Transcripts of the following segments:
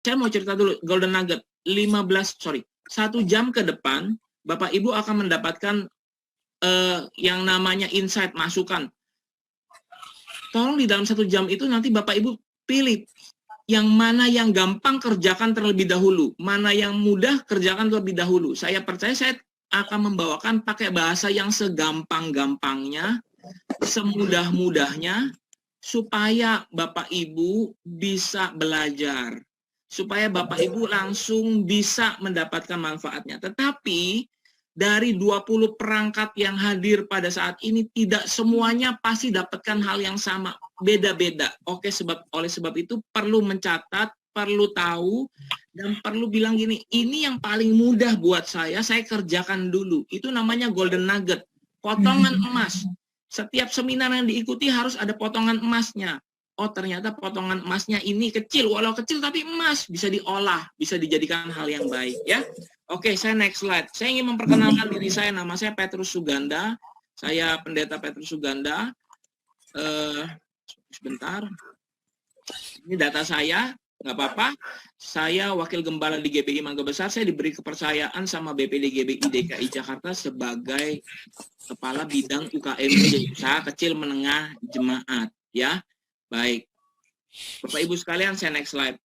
saya mau cerita dulu Golden Nugget. 1 jam ke depan, Bapak Ibu akan mendapatkan yang namanya insight, masukan. Tolong di dalam 1 jam itu nanti Bapak Ibu pilih yang mana yang gampang kerjakan terlebih dahulu, mana yang mudah kerjakan terlebih dahulu. Saya percaya saya akan membawakan pakai bahasa yang segampang-gampangnya, semudah-mudahnya, supaya Bapak Ibu bisa belajar, supaya Bapak Ibu langsung bisa mendapatkan manfaatnya. Tetapi dari 20 perangkat yang hadir pada saat ini, tidak semuanya pasti dapatkan hal yang sama, beda-beda. Oke, oleh sebab itu perlu mencatat, perlu tahu, dan perlu bilang gini, ini yang paling mudah buat saya kerjakan dulu. Itu namanya Golden Nugget, potongan emas. Setiap seminar yang diikuti harus ada potongan emasnya. Oh, ternyata potongan emasnya ini kecil, walau kecil tapi emas, bisa diolah, bisa dijadikan hal yang baik, ya. Oke, saya next slide. Saya ingin memperkenalkan diri saya, nama saya Petrus Suganda. Saya Pendeta Petrus Suganda. Sebentar. Ini data saya, nggak apa-apa. Saya Wakil Gembala di GBI Mangga Besar. Saya diberi kepercayaan sama BPD GBI DKI Jakarta sebagai Kepala Bidang UKM, Usaha Kecil Menengah Jemaat. Ya, baik. Bapak Ibu sekalian, saya next slide.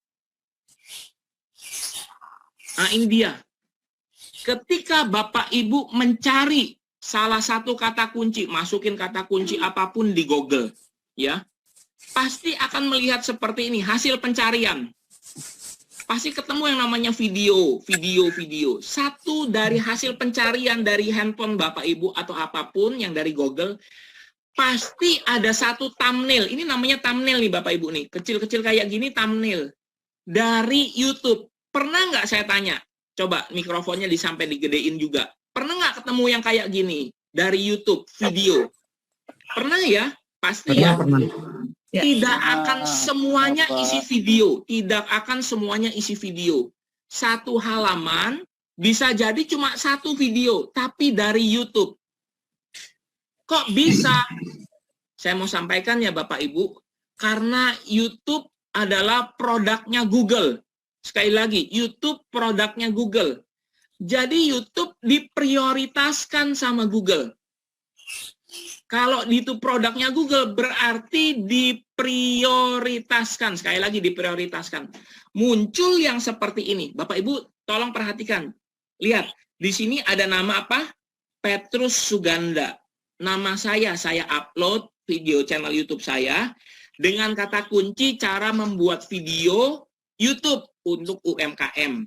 Nah, ini dia. Ketika Bapak Ibu mencari salah satu kata kunci, masukin kata kunci apapun di Google, ya, pasti akan melihat seperti ini, hasil pencarian. Pasti ketemu yang namanya video. Satu dari hasil pencarian dari handphone Bapak Ibu atau apapun yang dari Google, pasti ada satu thumbnail. Ini namanya thumbnail nih Bapak Ibu nih, kecil-kecil kayak gini thumbnail. Dari YouTube. Pernah nggak saya tanya? Coba mikrofonnya sampai digedein juga. Pernah nggak ketemu yang kayak gini dari YouTube video? Pernah ya? Pasti ya. Tidak akan semuanya isi video. Tidak akan semuanya isi video. Satu halaman bisa jadi cuma satu video, tapi dari YouTube. Kok bisa? Saya mau sampaikan ya Bapak Ibu, karena YouTube adalah produknya Google. Sekali lagi, YouTube produknya Google. Jadi YouTube diprioritaskan sama Google. Kalau itu produknya Google, berarti diprioritaskan. Sekali lagi, diprioritaskan. Muncul yang seperti ini. Bapak Ibu, tolong perhatikan. Lihat, di sini ada nama apa? Petrus Suganda. Nama saya upload video channel YouTube saya dengan kata kunci cara membuat video YouTube untuk UMKM,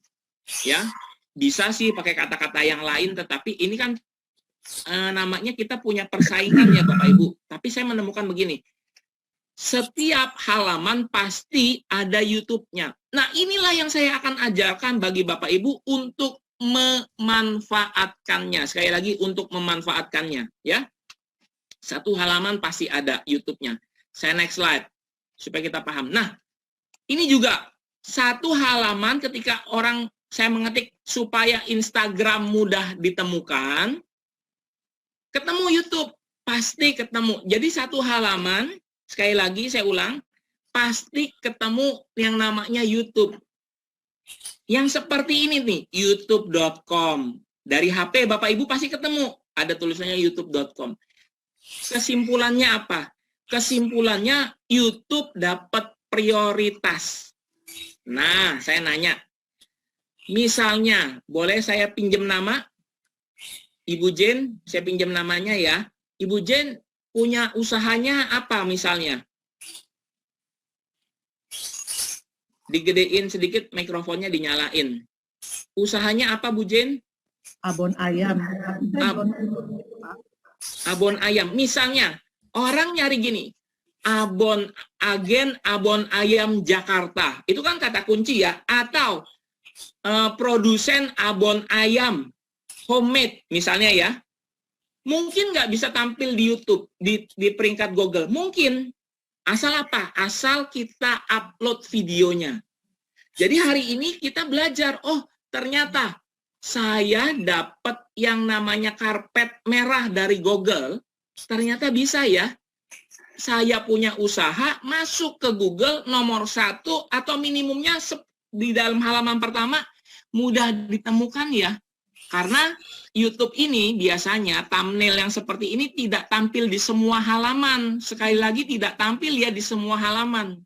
ya. Bisa sih pakai kata-kata yang lain, tetapi ini kan namanya kita punya persaingan ya Bapak Ibu. Tapi saya menemukan begini, setiap halaman pasti ada YouTube-nya. Nah, inilah yang saya akan ajarkan bagi Bapak Ibu untuk memanfaatkannya. Sekali lagi, untuk memanfaatkannya, ya. Satu halaman pasti ada YouTube-nya. Saya next slide supaya kita paham. Nah, ini juga satu halaman ketika saya mengetik supaya Instagram mudah ditemukan, ketemu YouTube, pasti ketemu. Jadi satu halaman, sekali lagi saya ulang, pasti ketemu yang namanya YouTube. Yang seperti ini nih, youtube.com. Dari HP Bapak Ibu pasti ketemu, ada tulisannya youtube.com. Kesimpulannya apa? Kesimpulannya YouTube dapat prioritas. Nah, saya nanya, misalnya, boleh saya pinjam nama? Ibu Jen, saya pinjam namanya ya. Ibu Jen punya usahanya apa misalnya? Digedein sedikit, mikrofonnya dinyalain. Usahanya apa Bu Jen? Abon ayam. Abon ayam. Misalnya, orang nyari gini, agen abon ayam Jakarta. Itu kan kata kunci ya. Atau produsen abon ayam homemade misalnya ya. Mungkin nggak bisa tampil di YouTube, di peringkat Google. Mungkin. Asal apa? Asal kita upload videonya. Jadi hari ini kita belajar, oh ternyata saya dapat yang namanya karpet merah dari Google. Ternyata bisa ya. Saya punya usaha, masuk ke Google nomor 1 atau minimumnya di dalam halaman pertama mudah ditemukan ya. Karena YouTube ini biasanya thumbnail yang seperti ini tidak tampil di semua halaman. Sekali lagi tidak tampil ya di semua halaman.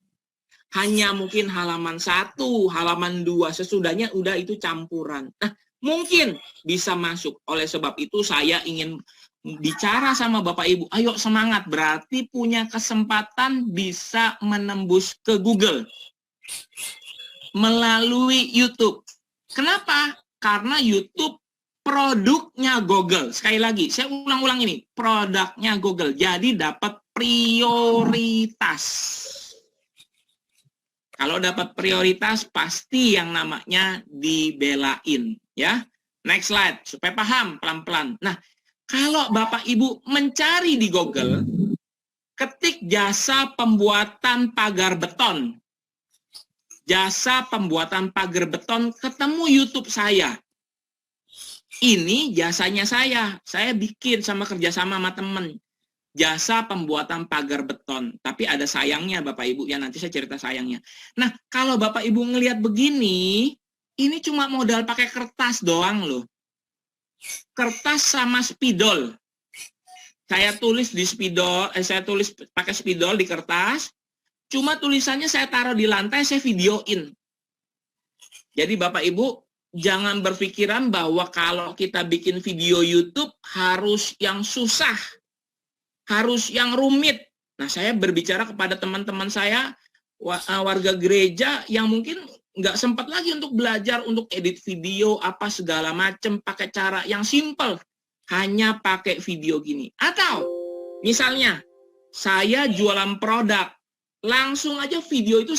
Hanya mungkin halaman 1, halaman 2, sesudahnya udah itu campuran. Nah, mungkin bisa masuk. Oleh sebab itu saya ingin bicara sama Bapak Ibu, ayo semangat, berarti punya kesempatan bisa menembus ke Google melalui YouTube. Kenapa? Karena YouTube produknya Google. Sekali lagi, saya ulang-ulang ini, produknya Google. Jadi dapat prioritas. Kalau dapat prioritas, pasti yang namanya dibelain. Ya, next slide, supaya paham pelan-pelan. Nah, kalau Bapak Ibu mencari di Google, ketik jasa pembuatan pagar beton. Jasa pembuatan pagar beton, ketemu YouTube saya. Ini jasanya saya bikin sama kerjasama sama temen. Jasa pembuatan pagar beton. Tapi ada sayangnya Bapak Ibu, ya nanti saya cerita sayangnya. Nah, kalau Bapak Ibu ngelihat begini, ini cuma modal pakai kertas doang loh. Kertas sama spidol. Saya tulis di spidol, saya tulis pakai spidol di kertas. Cuma tulisannya saya taruh di lantai, saya videoin. Jadi Bapak Ibu, jangan berpikiran bahwa kalau kita bikin video YouTube harus yang susah, harus yang rumit. Nah, saya berbicara kepada teman-teman saya, warga gereja yang mungkin nggak sempat lagi untuk belajar, untuk edit video, apa segala macam, pakai cara yang simple. Hanya pakai video gini. Atau, misalnya, saya jualan produk, langsung aja video itu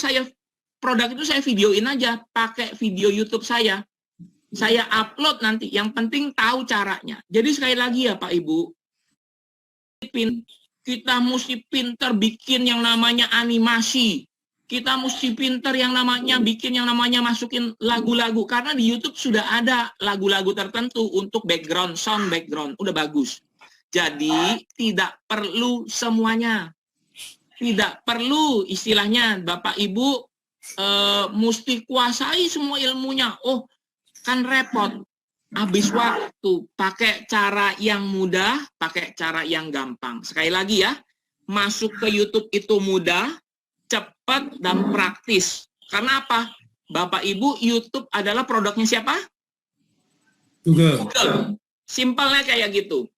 produk itu saya videoin aja, pakai video YouTube saya. Saya upload nanti, yang penting tahu caranya. Jadi sekali lagi ya Pak Ibu, kita mesti pinter bikin yang namanya animasi. Kita mesti pinter yang namanya bikin yang namanya masukin lagu-lagu. Karena di YouTube sudah ada lagu-lagu tertentu untuk background, sound background. Udah bagus. Jadi tidak perlu semuanya. Tidak perlu istilahnya Bapak Ibu mesti kuasai semua ilmunya. Oh, kan repot, habis waktu, pakai cara yang mudah, pakai cara yang gampang. Sekali lagi ya, masuk ke YouTube itu mudah, cepat, dan praktis. Karena apa? Bapak Ibu, YouTube adalah produknya siapa? Google. Simpelnya kayak gitu.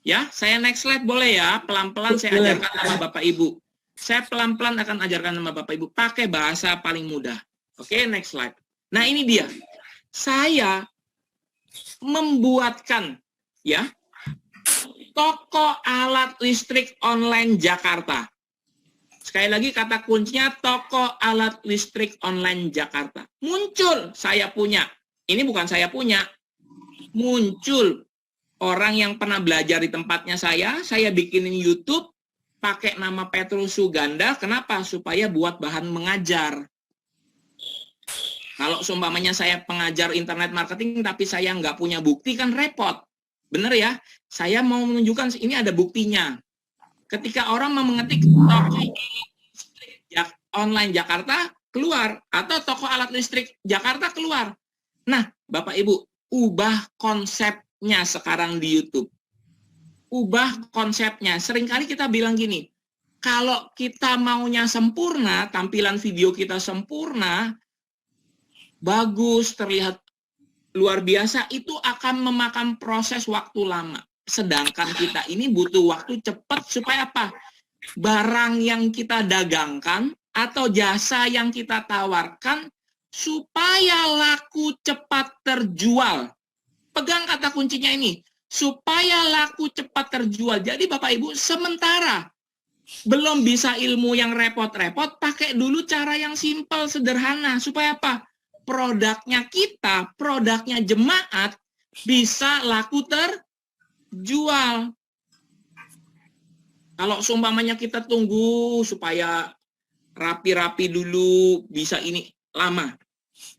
Ya, saya next slide boleh ya, pelan-pelan saya ajarkan sama Bapak Ibu. Saya pelan-pelan akan ajarkan sama Bapak Ibu, pakai bahasa paling mudah. Oke, next slide. Nah, ini dia. Saya membuatkan ya toko alat listrik online Jakarta. Sekali lagi kata kuncinya toko alat listrik online Jakarta. Muncul saya punya. Ini bukan saya punya. Muncul orang yang pernah belajar di tempatnya saya bikinin YouTube pakai nama Petrus Suganda. Kenapa? Supaya buat bahan mengajar. Kalau seumpamanya saya pengajar internet marketing tapi saya nggak punya bukti kan repot. Bener ya? Saya mau menunjukkan ini ada buktinya. Ketika orang mau mengetik toko listrik online Jakarta keluar atau toko alat listrik Jakarta keluar. Nah, Bapak Ibu, ubah konsepnya sekarang di YouTube. Ubah konsepnya. Seringkali kita bilang gini, kalau kita maunya sempurna, tampilan video kita sempurna, bagus, terlihat luar biasa, itu akan memakan proses waktu lama. Sedangkan kita ini butuh waktu cepat supaya apa? Barang yang kita dagangkan atau jasa yang kita tawarkan supaya laku cepat terjual. Pegang kata kuncinya ini, supaya laku cepat terjual. Jadi Bapak Ibu, sementara belum bisa ilmu yang repot-repot, pakai dulu cara yang simpel, sederhana. Supaya apa? Produknya kita, produknya jemaat bisa laku terjual. Kalau seumpamanya kita tunggu supaya rapi-rapi dulu, bisa ini lama.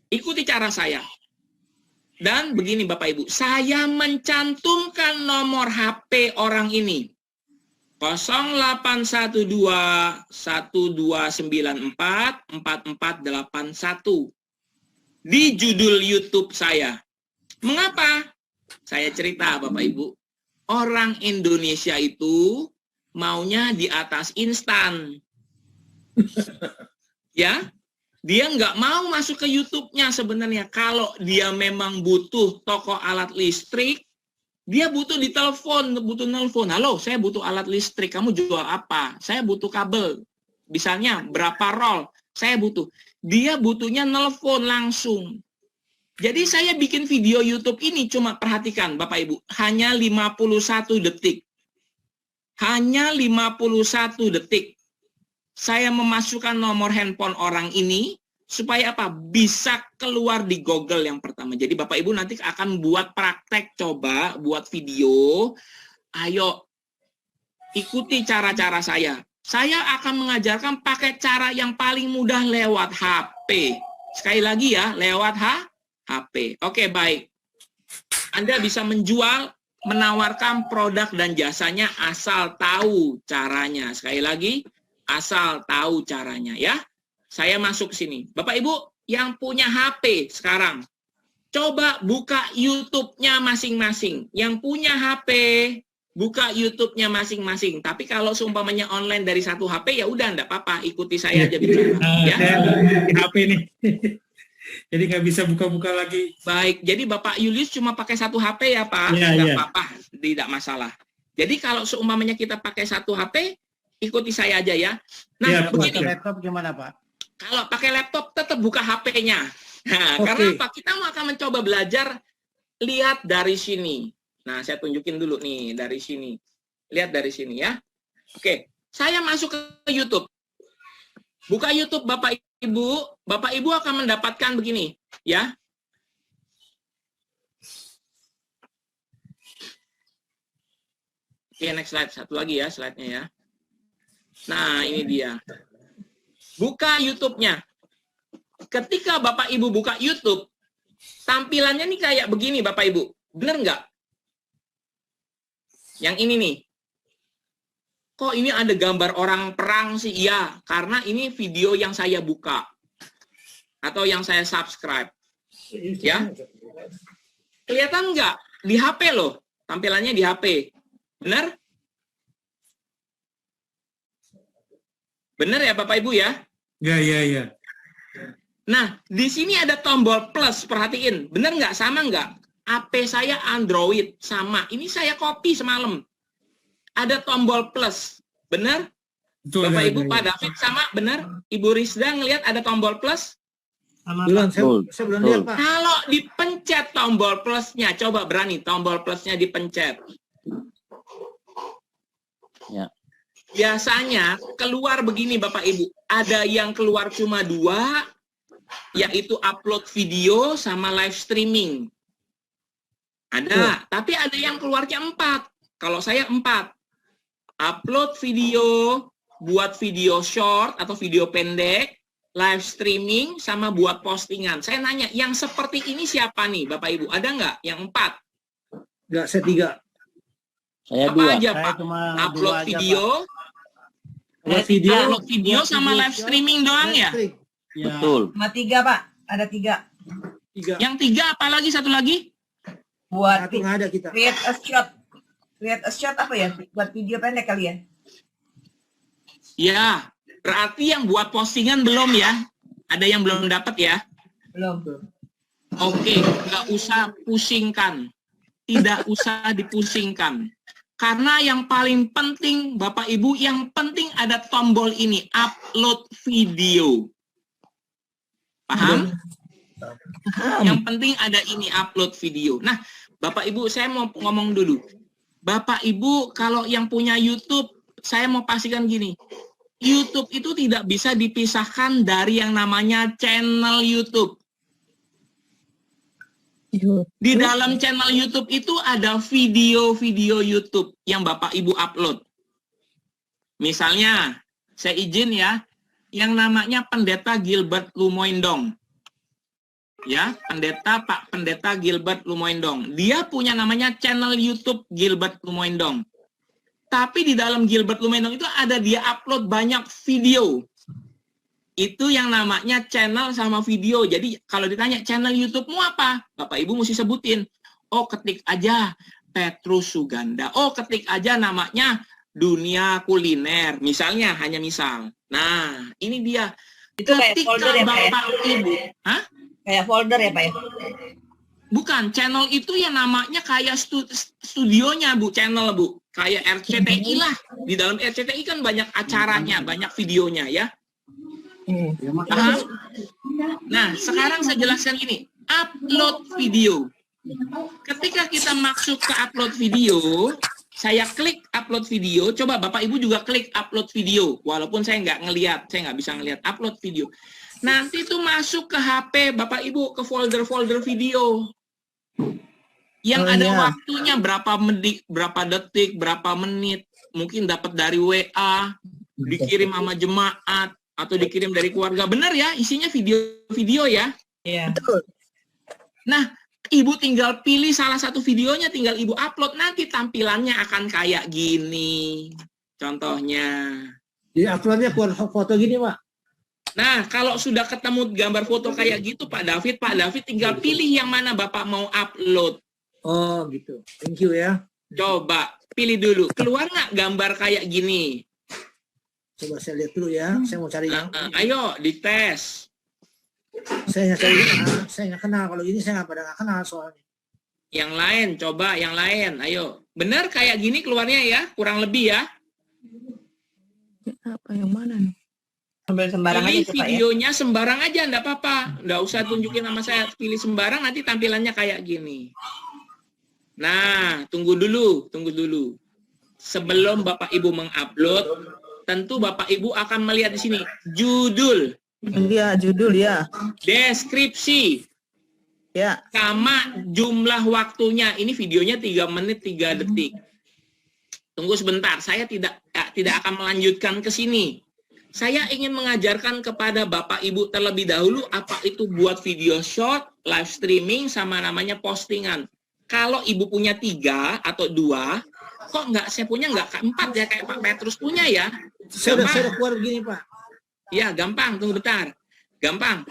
Ikuti cara saya. Dan begini Bapak Ibu, saya mencantumkan nomor HP orang ini. 0812 1294 4481. di judul YouTube saya. Mengapa? Saya cerita Bapak Ibu. Orang Indonesia itu maunya di atas instan. Ya, dia nggak mau masuk ke YouTube-nya sebenarnya. Kalau dia memang butuh toko alat listrik, dia butuh ditelepon, butuh nelpon. Halo, saya butuh alat listrik. Kamu jual apa? Saya butuh kabel. Misalnya berapa roll? Saya butuh. Dia butuhnya nelpon langsung. Jadi saya bikin video YouTube ini cuma perhatikan Bapak Ibu, hanya 51 detik. Hanya 51 detik. Saya memasukkan nomor handphone orang ini supaya apa? Bisa keluar di Google yang pertama. Jadi Bapak Ibu nanti akan buat praktek, coba buat video. Ayo ikuti cara-cara saya. Saya akan mengajarkan pakai cara yang paling mudah lewat HP. Sekali lagi ya, lewat HP. Oke, baik. Anda bisa menjual, menawarkan produk dan jasanya asal tahu caranya. Sekali lagi, asal tahu caranya ya. Saya masuk ke sini. Bapak Ibu yang punya HP sekarang, coba buka YouTube-nya masing-masing. Yang punya HP, buka YouTube-nya masing-masing. Tapi kalau seumpamanya online dari satu HP, ya udah enggak apa-apa, ikuti saya aja bicara. Ya. Saya di HP nih. Jadi nggak bisa buka-buka lagi. Baik, jadi Bapak Julius cuma pakai satu HP ya Pak? Ya, Enggak ya. apa-apa, tidak masalah. Jadi kalau seumpamanya kita pakai satu HP, ikuti saya aja ya. Nah, Ya, begini. Pakai laptop gimana, Pak? Kalau pakai laptop tetap buka HP-nya. Nah, Oke. karena apa? Kita mau akan mencoba belajar lihat dari sini. Nah, saya tunjukin dulu nih dari sini. Lihat dari sini ya. Oke, saya masuk ke YouTube. Buka YouTube Bapak Ibu akan mendapatkan begini, ya. Oke, next slide. Satu lagi ya slide-nya ya. Nah, ini dia. Buka YouTube-nya. Ketika Bapak Ibu buka YouTube, tampilannya nih kayak begini Bapak Ibu. Bener nggak? Yang ini nih. Kok ini ada gambar orang perang sih? Iya, karena ini video yang saya buka. Atau yang saya subscribe. Ya. Kelihatan nggak? Di HP loh. Tampilannya di HP. Benar? Benar ya Bapak Ibu ya? Ya. Nah, di sini ada tombol plus, perhatiin. Benar nggak? Sama nggak? HP saya Android, sama. Ini saya copy semalam. Ada tombol plus, benar? Betul, Bapak ya, Ibu ya, Pak David sama, benar? Ibu Rizda ngelihat ada tombol plus? Sama, Belum, Pak. Saya belum lihat, Pak. Kalau dipencet tombol plusnya, coba berani tombol plusnya dipencet. Ya. Biasanya keluar begini Bapak Ibu. Ada yang keluar cuma 2, yaitu upload video sama live streaming. Ada, tapi ada yang keluarnya 4. Kalau saya 4. Upload video, buat video short atau video pendek, live streaming, sama buat postingan. Saya nanya, yang seperti ini siapa nih Bapak Ibu? Ada nggak yang 4? Enggak, saya 3. Saya Apa 2. aja Saya Pak? cuma Upload 2 aja, video, Buat video. upload video sama live streaming doang ya? Ya. Betul. Sama 3, Pak. Ada 3. 3. Yang 3 apa lagi? Satu lagi? Buat Satu nggak ada kita. create a shot. Create a shot apa ya? Buat video pendek kali ya? Ya, berarti yang buat postingan belum ya? Ada yang belum dapat ya? Belum. Oke, nggak usah pusingkan. Tidak usah dipusingkan. Karena yang paling penting, Bapak Ibu, yang penting ada tombol ini, upload video. Paham? Yang penting ada ini, upload video. Nah, Bapak Ibu, saya mau ngomong dulu. Bapak Ibu, kalau yang punya YouTube, saya mau pastikan gini. YouTube itu tidak bisa dipisahkan dari yang namanya channel YouTube. Di dalam channel YouTube itu ada video-video YouTube yang Bapak Ibu upload. Misalnya, saya izin ya, yang namanya Pendeta Gilbert Lumoindong. Ya, Pak Pendeta Gilbert Lumoindong. Dia punya namanya channel YouTube Gilbert Lumoindong. Tapi di dalam Gilbert Lumoindong itu ada dia upload banyak video. Itu yang namanya channel sama video. Jadi kalau ditanya channel YouTube-mu apa? Bapak Ibu mesti sebutin. Oh, ketik aja Petrus Suganda. Oh, ketik aja namanya Dunia Kuliner. Misalnya, hanya misal. Nah, ini dia. Itu kayak Ketika folder ya, Pak ya? Bapak Ibu, hah? Kayak folder ya, Pak ya? Bukan, channel itu yang namanya kayak studionya, Bu, channel, Bu. Kayak RCTI lah. Di dalam RCTI kan banyak acaranya, banyak videonya, ya. Paham? Nah, sekarang saya jelaskan ini. Upload video. Ketika kita masuk ke upload video, saya klik upload video. Coba Bapak Ibu juga klik upload video. Walaupun saya nggak ngelihat, saya nggak bisa ngelihat upload video. Nanti itu masuk ke HP Bapak Ibu, ke folder-folder video. Yang ada waktunya berapa detik, berapa menit. Mungkin dapat dari WA, dikirim sama jemaat, atau dikirim dari keluarga. Benar ya, isinya video-video ya. Iya. Nah, Ibu tinggal pilih salah satu videonya, tinggal Ibu upload. Nanti tampilannya akan kayak gini. Contohnya. Jadi uploadnya foto gini, Pak. Nah, kalau sudah ketemu gambar foto kayak gitu, Pak David tinggal pilih yang mana Bapak mau upload. Oh, gitu. Thank you ya. Coba, pilih dulu. Keluar nggak gambar kayak gini? Coba saya lihat dulu ya. Saya mau cari yang. Ayo, dites. Saya nggak kenal. Kalau ini saya nggak kenal soalnya. Yang lain, coba yang lain. Ayo. Benar kayak gini keluarnya ya? Kurang lebih ya? Apa yang mana nih? Ambil sembarang Pilih aja tuh, Pak ya. videonya sembarang aja, enggak apa-apa. Enggak usah tunjukin sama saya. Pilih sembarang, nanti tampilannya kayak gini. Nah, tunggu dulu. Sebelum Bapak Ibu mengupload, tentu Bapak Ibu akan melihat di sini judul, Iya, judul ya. deskripsi, Ya. sama jumlah waktunya. Ini videonya 3 menit 3 detik. Tunggu sebentar, saya tidak akan melanjutkan ke sini. Saya ingin mengajarkan kepada Bapak Ibu terlebih dahulu apa itu buat video short, live streaming, sama namanya postingan. Kalau Ibu punya 3 atau 2, kok saya punya nggak 4 ya, kayak Pak Petrus punya ya? Saya udah keluar begini, Pak. Ya, gampang. Tunggu bentar. Gampang.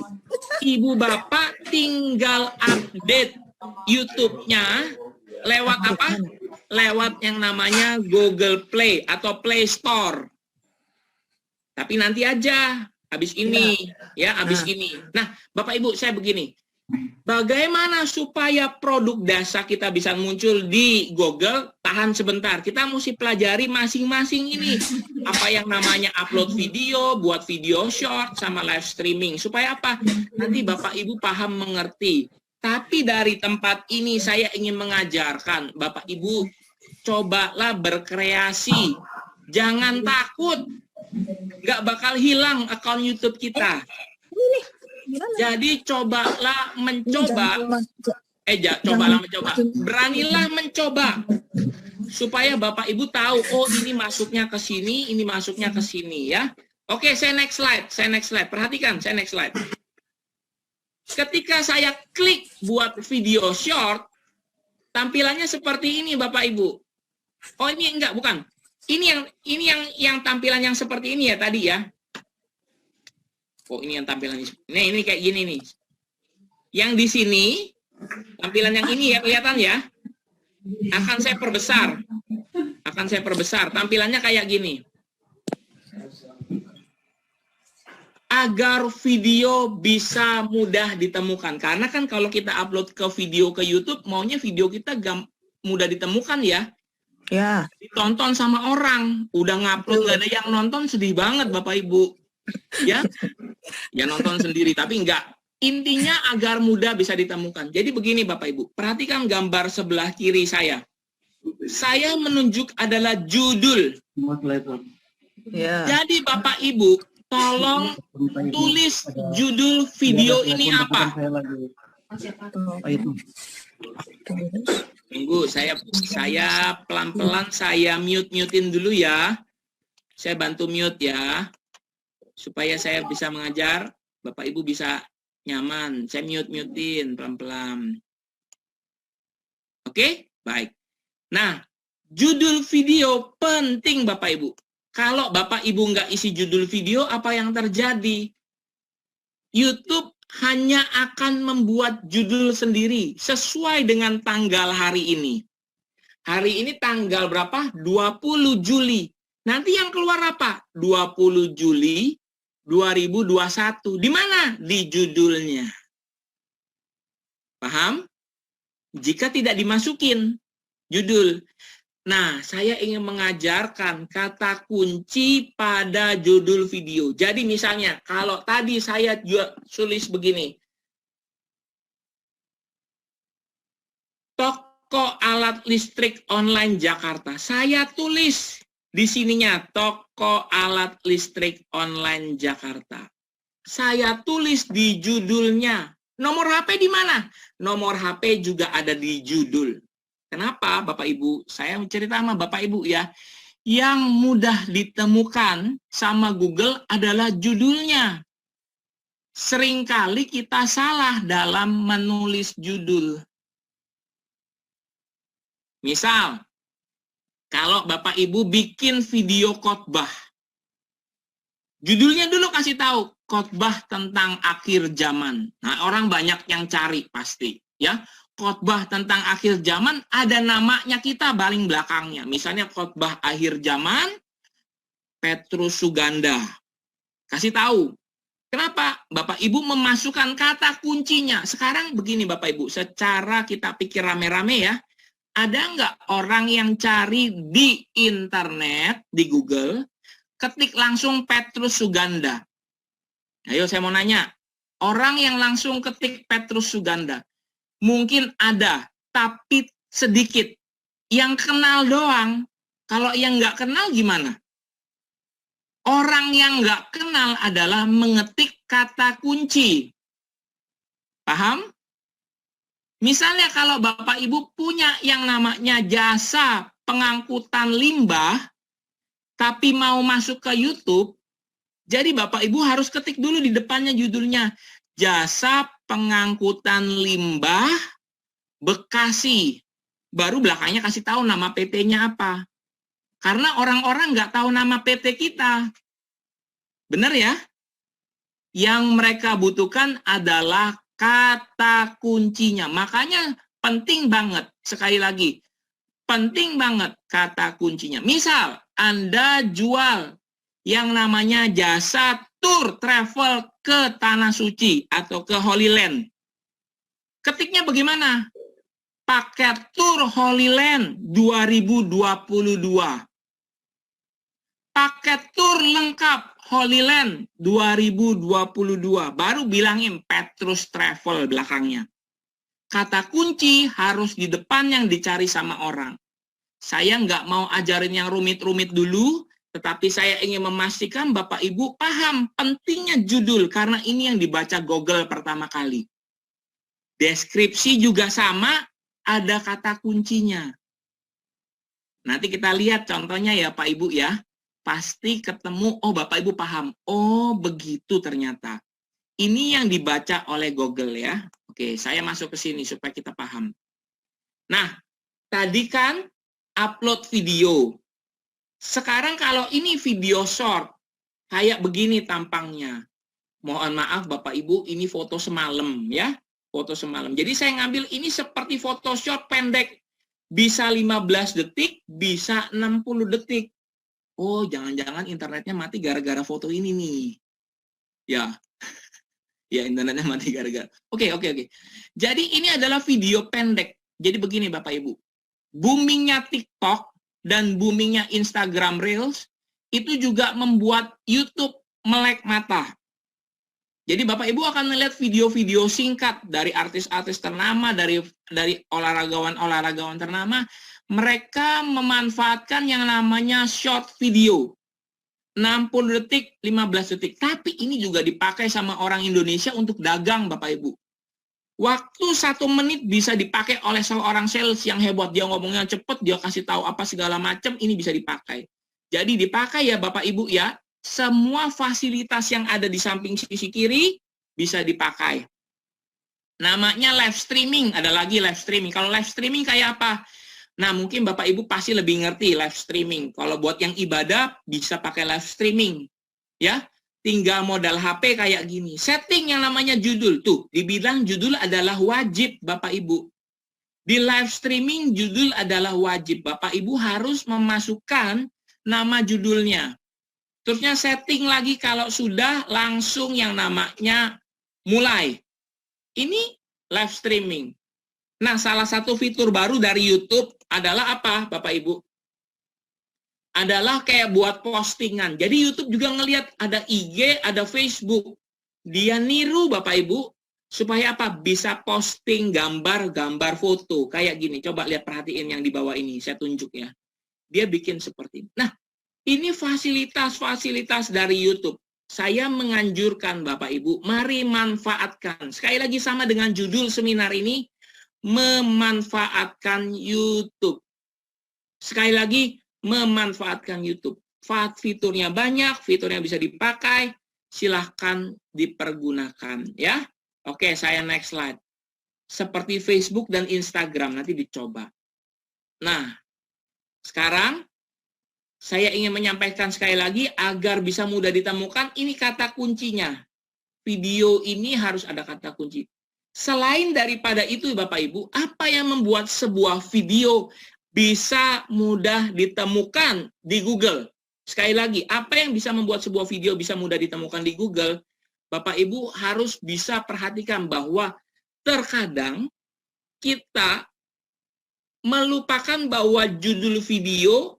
Ibu Bapak tinggal update YouTube-nya lewat apa? Lewat yang namanya Google Play atau Play Store. Tapi nanti aja, habis ini. Ya, habis ini. Nah, Bapak Ibu, saya begini. Bagaimana supaya produk dasar kita bisa muncul di Google? Tahan sebentar. Kita mesti pelajari masing-masing ini. Apa yang namanya upload video, buat video short, sama live streaming. Supaya apa? Nanti Bapak Ibu paham, mengerti. Tapi dari tempat ini saya ingin mengajarkan Bapak Ibu, cobalah berkreasi. Jangan takut. Nggak bakal hilang akun YouTube kita. Jadi cobalah mencoba. Cobalah mencoba. Beranilah mencoba. Supaya Bapak Ibu tahu, oh ini masuknya ke sini, ini masuknya ke sini ya. Oke, saya next slide. Perhatikan, saya next slide. Ketika saya klik buat video short, tampilannya seperti ini Bapak Ibu. Oh ini enggak, bukan. Ini yang tampilan yang seperti ini ya tadi ya. Oh ini yang tampilan ini kayak gini nih. Yang di sini tampilan yang ini ya kelihatan ya. Akan saya perbesar. Tampilannya kayak gini. Agar video bisa mudah ditemukan. Karena kan kalau kita upload ke video ke YouTube, maunya video kita mudah ditemukan ya. Ya. Ditonton sama orang, udah ngupload nggak ada yang nonton, sedih banget Bapak Ibu. Ya nonton sendiri, tapi enggak. Intinya agar mudah bisa ditemukan. Jadi begini Bapak Ibu, perhatikan gambar sebelah kiri saya. Saya menunjuk adalah judul. Ya. Jadi Bapak Ibu, tolong tulis judul video ini apa? Tunggu, saya pelan-pelan saya mute-mutein dulu ya. Saya bantu mute ya. Supaya saya bisa mengajar, Bapak Ibu bisa nyaman. Saya mute-mutein pelan-pelan. Oke? Baik. Nah, judul video penting Bapak Ibu. Kalau Bapak Ibu nggak isi judul video, apa yang terjadi? YouTube hanya akan membuat judul sendiri sesuai dengan tanggal hari ini. Hari ini tanggal berapa? 20 Juli. Nanti yang keluar apa? 20 Juli 2021. Di mana? Di judulnya. Paham? Jika tidak dimasukin judul. Nah, saya ingin mengajarkan kata kunci pada judul video. Jadi misalnya, kalau tadi saya tulis begini. Toko alat listrik online Jakarta. Saya tulis di sininya toko alat listrik online Jakarta. Saya tulis di judulnya. Nomor HP di mana? Nomor HP juga ada di judul. Kenapa Bapak Ibu? Saya cerita sama Bapak Ibu ya. Yang mudah ditemukan sama Google adalah judulnya. Seringkali kita salah dalam menulis judul. Misal, kalau Bapak Ibu bikin video khotbah, judulnya dulu kasih tahu, khotbah tentang akhir zaman. Nah, orang banyak yang cari pasti, ya. Khotbah tentang akhir zaman ada namanya kita paling belakangnya. Misalnya khotbah akhir zaman Petrus Suganda. Kasih tahu. Kenapa? Bapak Ibu memasukkan kata kuncinya. Sekarang begini Bapak Ibu, secara kita pikir rame-rame ya. Ada nggak orang yang cari di internet, di Google, ketik langsung Petrus Suganda? Ayo saya mau nanya, orang yang langsung ketik Petrus Suganda, mungkin ada, tapi sedikit. Yang kenal doang, kalau yang nggak kenal gimana? Orang yang nggak kenal adalah mengetik kata kunci. Paham? Misalnya kalau Bapak Ibu punya yang namanya jasa pengangkutan limbah, tapi mau masuk ke YouTube, jadi Bapak Ibu harus ketik dulu di depannya judulnya, jasa pengangkutan limbah Bekasi. Baru belakangnya kasih tahu nama PT-nya apa. Karena orang-orang nggak tahu nama PT kita. Benar ya? Yang mereka butuhkan adalah kata kuncinya. Makanya penting banget, sekali lagi, penting banget kata kuncinya. Misal, Anda jual yang namanya jasa tur travel ke Tanah Suci atau ke Holy Land. Ketiknya bagaimana? Paket tur Holy Land 2022. Paket tur lengkap Holy Land 2022. Baru bilangin Petrus Travel belakangnya. Kata kunci harus di depan yang dicari sama orang. Saya nggak mau ajarin yang rumit-rumit dulu, tetapi saya ingin memastikan Bapak Ibu paham pentingnya judul, karena ini yang dibaca Google pertama kali. Deskripsi juga sama, ada kata kuncinya. Nanti kita lihat contohnya ya Pak Ibu ya. Pasti ketemu, oh Bapak Ibu paham, oh begitu ternyata. Ini yang dibaca oleh Google ya. Oke, saya masuk ke sini supaya kita paham. Nah, tadi kan upload video. Sekarang kalau ini video short, kayak begini tampangnya. Mohon maaf Bapak Ibu, ini foto semalam ya. Foto semalam. Jadi saya ngambil ini seperti foto short pendek. Bisa 15 detik, bisa 60 detik. Oh, jangan-jangan internetnya mati gara-gara foto ini nih. Ya. Ya, internetnya mati gara-gara. Oke. Jadi ini adalah video pendek. Jadi begini Bapak Ibu. Boomingnya TikTok dan boomingnya Instagram Reels itu juga membuat YouTube melek mata. Jadi Bapak Ibu akan melihat video-video singkat dari artis-artis ternama, dari olahragawan-olahragawan ternama. Mereka memanfaatkan yang namanya short video. 60 detik, 15 detik. Tapi ini juga dipakai sama orang Indonesia untuk dagang Bapak Ibu. Waktu 1 menit bisa dipakai oleh seorang sales yang hebat. Dia ngomongnya cepet, dia kasih tahu apa segala macam, ini bisa dipakai. Jadi dipakai ya Bapak Ibu ya. Semua fasilitas yang ada di samping sisi kiri bisa dipakai. Namanya live streaming. Ada lagi live streaming. Kalau live streaming kayak apa? Nah, mungkin Bapak Ibu pasti lebih ngerti live streaming. Kalau buat yang ibadah, bisa pakai live streaming. Ya, tinggal modal HP kayak gini. Setting yang namanya judul. Tuh, dibilang judul adalah wajib, Bapak Ibu. Di live streaming, judul adalah wajib. Bapak Ibu harus memasukkan nama judulnya. Terusnya setting lagi kalau sudah langsung yang namanya mulai. Ini live streaming. Nah, salah satu fitur baru dari YouTube adalah apa, Bapak Ibu? Adalah kayak buat postingan. Jadi YouTube juga ngelihat ada IG, ada Facebook. Dia niru Bapak Ibu supaya apa? Bisa posting gambar foto kayak gini. Coba lihat, perhatiin yang di bawah ini, saya tunjuk ya. Dia bikin seperti ini. Nah, ini fasilitas-fasilitas dari YouTube. Saya menganjurkan Bapak Ibu, mari manfaatkan. Sekali lagi sama dengan judul seminar ini, memanfaatkan YouTube. Sekali lagi, memanfaatkan YouTube. Fiturnya banyak, fiturnya bisa dipakai, silahkan dipergunakan ya. Oke, saya next slide. Seperti Facebook dan Instagram, nanti dicoba. Nah, sekarang saya ingin menyampaikan sekali lagi agar bisa mudah ditemukan, ini kata kuncinya. Video ini harus ada kata kunci. Selain daripada itu Bapak Ibu, apa yang membuat sebuah video bisa mudah ditemukan di Google? Sekali lagi, apa yang bisa membuat sebuah video bisa mudah ditemukan di Google? Bapak Ibu harus bisa perhatikan bahwa terkadang kita melupakan bahwa judul video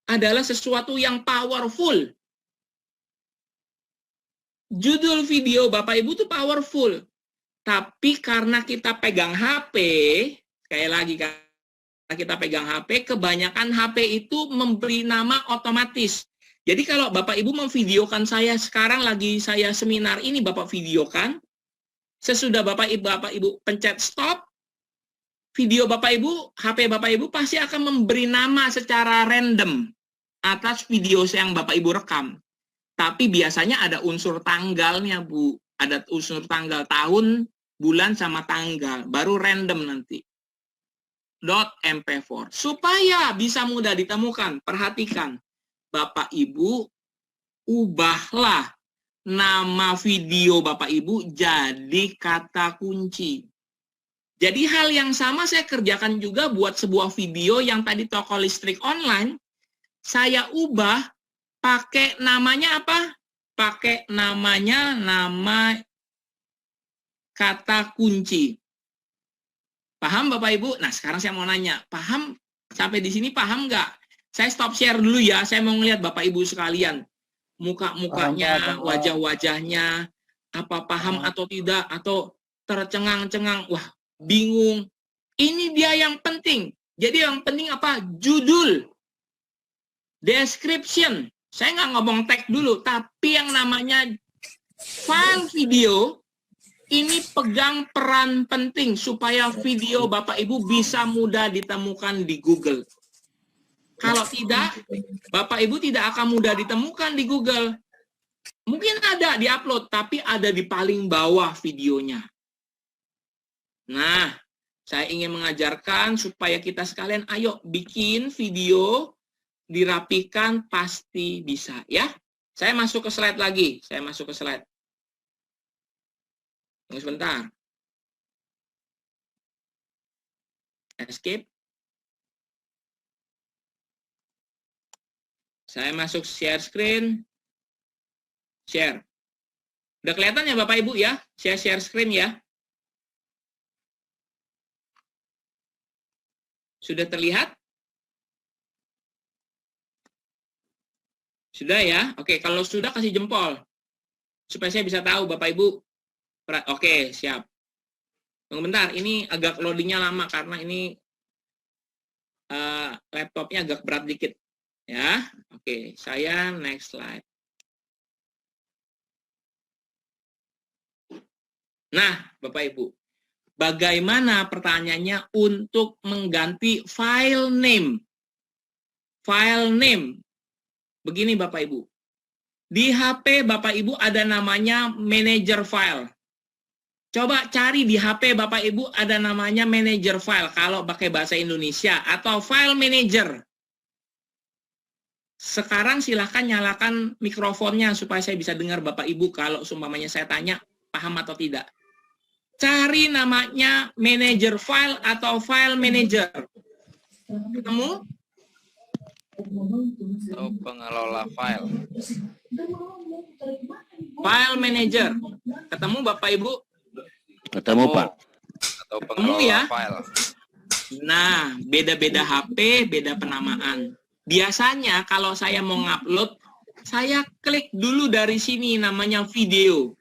adalah sesuatu yang powerful. Judul video Bapak Ibu itu powerful. Tapi karena kita pegang HP, sekali lagi kita pegang HP, kebanyakan HP itu memberi nama otomatis. Jadi kalau Bapak Ibu memvideokan saya sekarang lagi saya seminar ini Bapak videokan, sesudah Bapak Ibu pencet stop, video Bapak Ibu, HP Bapak Ibu pasti akan memberi nama secara random atas video yang Bapak Ibu rekam. Tapi biasanya ada unsur tanggalnya, Bu. Ada unsur tanggal tahun, bulan, sama tanggal. Baru random nanti. .mp4. Supaya bisa mudah ditemukan, perhatikan. Bapak Ibu, ubahlah nama video Bapak Ibu jadi kata kunci. Jadi hal yang sama saya kerjakan juga buat sebuah video yang tadi toko listrik online. Saya ubah pakai namanya apa? Pakai namanya nama kata kunci. Paham Bapak Ibu? Nah sekarang saya mau nanya, paham? Sampai di sini paham nggak? Saya stop share dulu ya, saya mau ngeliat Bapak Ibu sekalian. Muka-mukanya, wajah-wajahnya, apa paham atau tidak, atau tercengang-cengang, wah bingung. Ini dia yang penting. Jadi yang penting apa? Judul. Description. Saya nggak ngomong tag dulu, tapi yang namanya file video, ini pegang peran penting supaya video Bapak Ibu bisa mudah ditemukan di Google. Kalau tidak, Bapak Ibu tidak akan mudah ditemukan di Google. Mungkin ada di-upload, tapi ada di paling bawah videonya. Nah, saya ingin mengajarkan supaya kita sekalian, ayo bikin video, dirapikan, pasti bisa. Ya, saya masuk ke slide lagi. Tunggu sebentar. Escape. Saya masuk share screen. Share. Udah kelihatan ya Bapak Ibu ya? Saya share screen ya. Sudah terlihat? Sudah ya? Oke, kalau sudah kasih jempol. Supaya saya bisa tahu Bapak Ibu. Oke, siap. Tunggu bentar, ini agak loadingnya lama karena ini laptopnya agak berat dikit. Ya, oke, saya next slide. Nah, Bapak Ibu, bagaimana pertanyaannya untuk mengganti file name? File name. Begini Bapak Ibu. Di HP Bapak Ibu ada namanya manager file. Coba cari di HP Bapak Ibu ada namanya manager file kalau pakai bahasa Indonesia atau file manager. Sekarang silahkan nyalakan mikrofonnya supaya saya bisa dengar Bapak Ibu kalau seumpamanya saya tanya paham atau tidak. Cari namanya manager file atau file manager. Ketemu? Atau pengelola file. File manager. Ketemu Bapak Ibu? Ketemu, Pak. Atau Ketemu pengelola ya? file. Nah, beda-beda HP, beda penamaan. Biasanya kalau saya mau ngupload, saya klik dulu dari sini namanya video.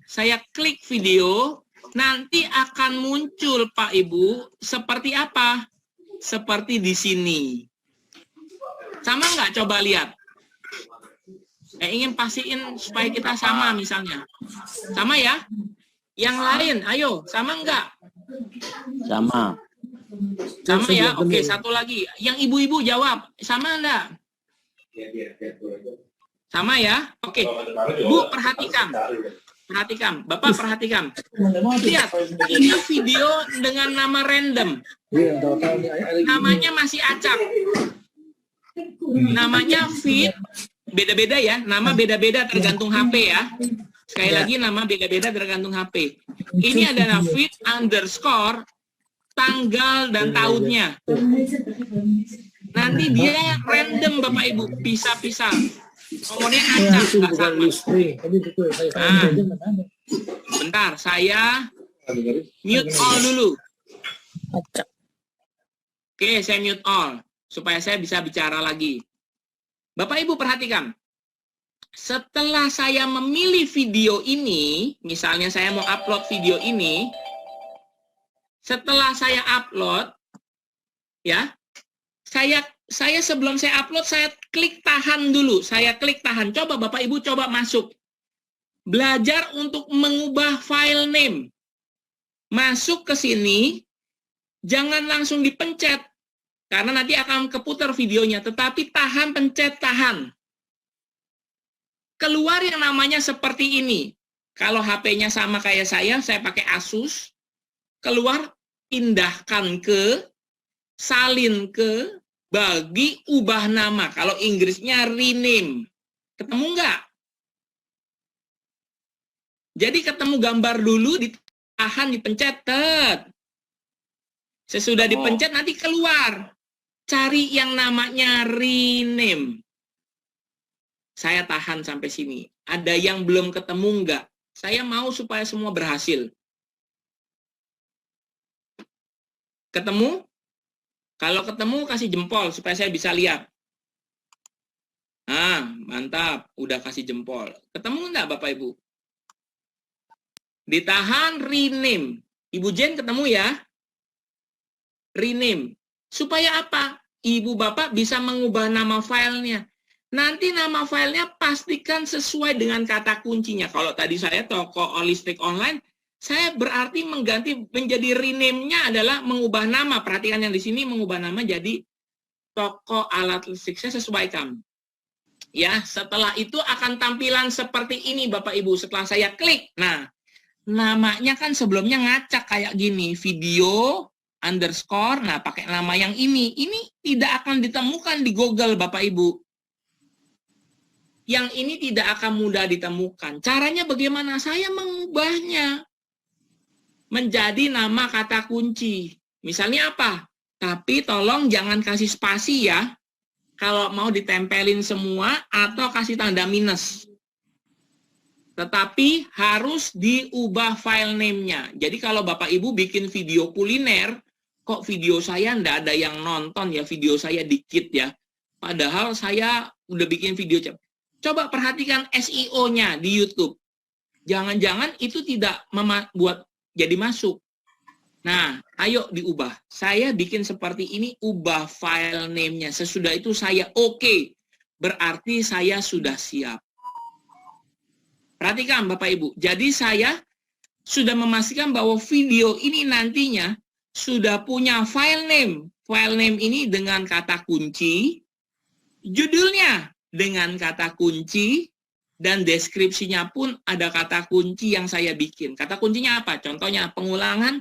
Saya klik video, nanti akan muncul Pak Ibu seperti apa? Seperti di sini. Sama nggak? Coba lihat. Saya ingin pastiin supaya kita sama misalnya. Sama ya? Yang lain, ayo, sama nggak? Sama. Sama ya? Oke, satu lagi. Yang ibu-ibu jawab, sama enggak? Sama ya? Oke. Bu, perhatikan. Perhatikan. Bapak perhatikan. Lihat, ini video dengan nama random. Namanya masih acak. Namanya feed. Beda-beda ya. Nama beda-beda tergantung HP ya. Sekali lagi nama beda-beda tergantung HP. Ini adalah feed underscore tanggal dan tahunnya. Nanti dia random Bapak Ibu, pisah-pisah. Nomornya acak, nggak sama. Nah, bentar, saya mute all dulu. Oke, saya mute all supaya saya bisa bicara lagi. Bapak Ibu perhatikan. Setelah saya memilih video ini, misalnya saya mau upload video ini, setelah saya upload, ya, saya sebelum saya upload, saya klik tahan dulu. Saya klik tahan. Coba Bapak Ibu coba masuk. Belajar untuk mengubah file name. Masuk ke sini, jangan langsung dipencet. Karena nanti akan keputar videonya. Tetapi tahan, pencet, tahan. Keluar yang namanya seperti ini. Kalau HP-nya sama kayak saya pakai Asus. Keluar, pindahkan ke, salin ke, bagi, ubah nama. Kalau Inggrisnya rename. Ketemu nggak? Jadi ketemu gambar dulu, ditahan, dipencet. Sesudah dipencet, nanti keluar. Cari yang namanya rename. Saya tahan sampai sini. Ada yang belum ketemu nggak? Saya mau supaya semua berhasil. Ketemu? Kalau ketemu, kasih jempol supaya saya bisa lihat. Nah, mantap. Udah kasih jempol. Ketemu enggak, Bapak Ibu? Ditahan, rename. Ibu Jen ketemu ya? Rename. Supaya apa? Ibu Bapak bisa mengubah nama filenya. Nanti nama filenya pastikan sesuai dengan kata kuncinya. Kalau tadi saya toko listrik online, saya berarti mengganti menjadi rename-nya adalah mengubah nama. Perhatikan yang di sini mengubah nama jadi toko alat listrik. Saya sesuaikan. Ya, setelah itu akan tampilan seperti ini Bapak Ibu setelah saya klik. Nah, namanya kan sebelumnya ngacak kayak gini, video underscore. Nah, pakai nama yang ini. Ini tidak akan ditemukan di Google Bapak Ibu. Yang ini tidak akan mudah ditemukan. Caranya bagaimana? Saya mengubahnya menjadi nama kata kunci. Misalnya apa? Tapi tolong jangan kasih spasi ya. Kalau mau ditempelin semua atau kasih tanda minus. Tetapi harus diubah file name-nya. Jadi kalau Bapak Ibu bikin video kuliner, kok video saya ndak ada yang nonton ya, video saya dikit ya. Padahal saya udah bikin video. Coba perhatikan SEO-nya di YouTube. Jangan-jangan itu tidak membuat jadi masuk. Nah, ayo diubah. Saya bikin seperti ini, ubah file name-nya. Sesudah itu saya oke. Berarti saya sudah siap. Perhatikan Bapak Ibu. Jadi saya sudah memastikan bahwa video ini nantinya sudah punya file name. File name ini dengan kata kunci. Judulnya dengan kata kunci. Dan deskripsinya pun ada kata kunci yang saya bikin. Kata kuncinya apa? Contohnya pengulangan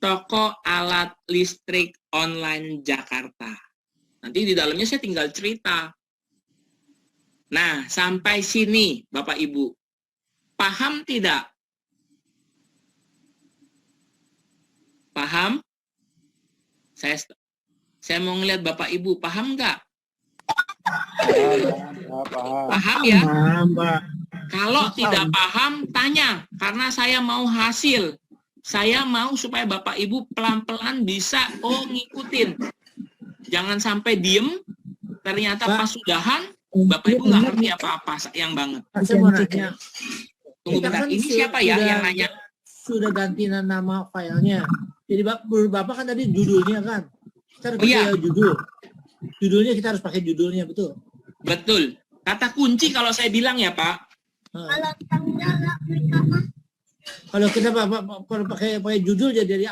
toko alat listrik online Jakarta. Nanti di dalamnya saya tinggal cerita. Nah, sampai sini Bapak Ibu. Paham tidak? Paham? Saya mau ngeliat Bapak Ibu, paham nggak? Paham ya? Paham, Pak. Kalau tidak paham, tanya. Karena saya mau hasil. Saya mau supaya Bapak Ibu pelan-pelan bisa ngikutin. Jangan sampai diem, ternyata Pak. pas sudahan, Bapak Ibu nggak ngerti apa-apa, sayang banget. Pak, saya mau nanya. Tunggu Kita bentar, kan ini siapa ya yang nanya? Sudah ganti nama filenya. Jadi Bapak kan tadi judulnya kan. Kita harus Oh, iya. pakai judul. Judulnya kita harus pakai judulnya, betul. Betul. Kata kunci kalau saya bilang ya Pak. Nah. Kalau kita kalau pakai judul jadi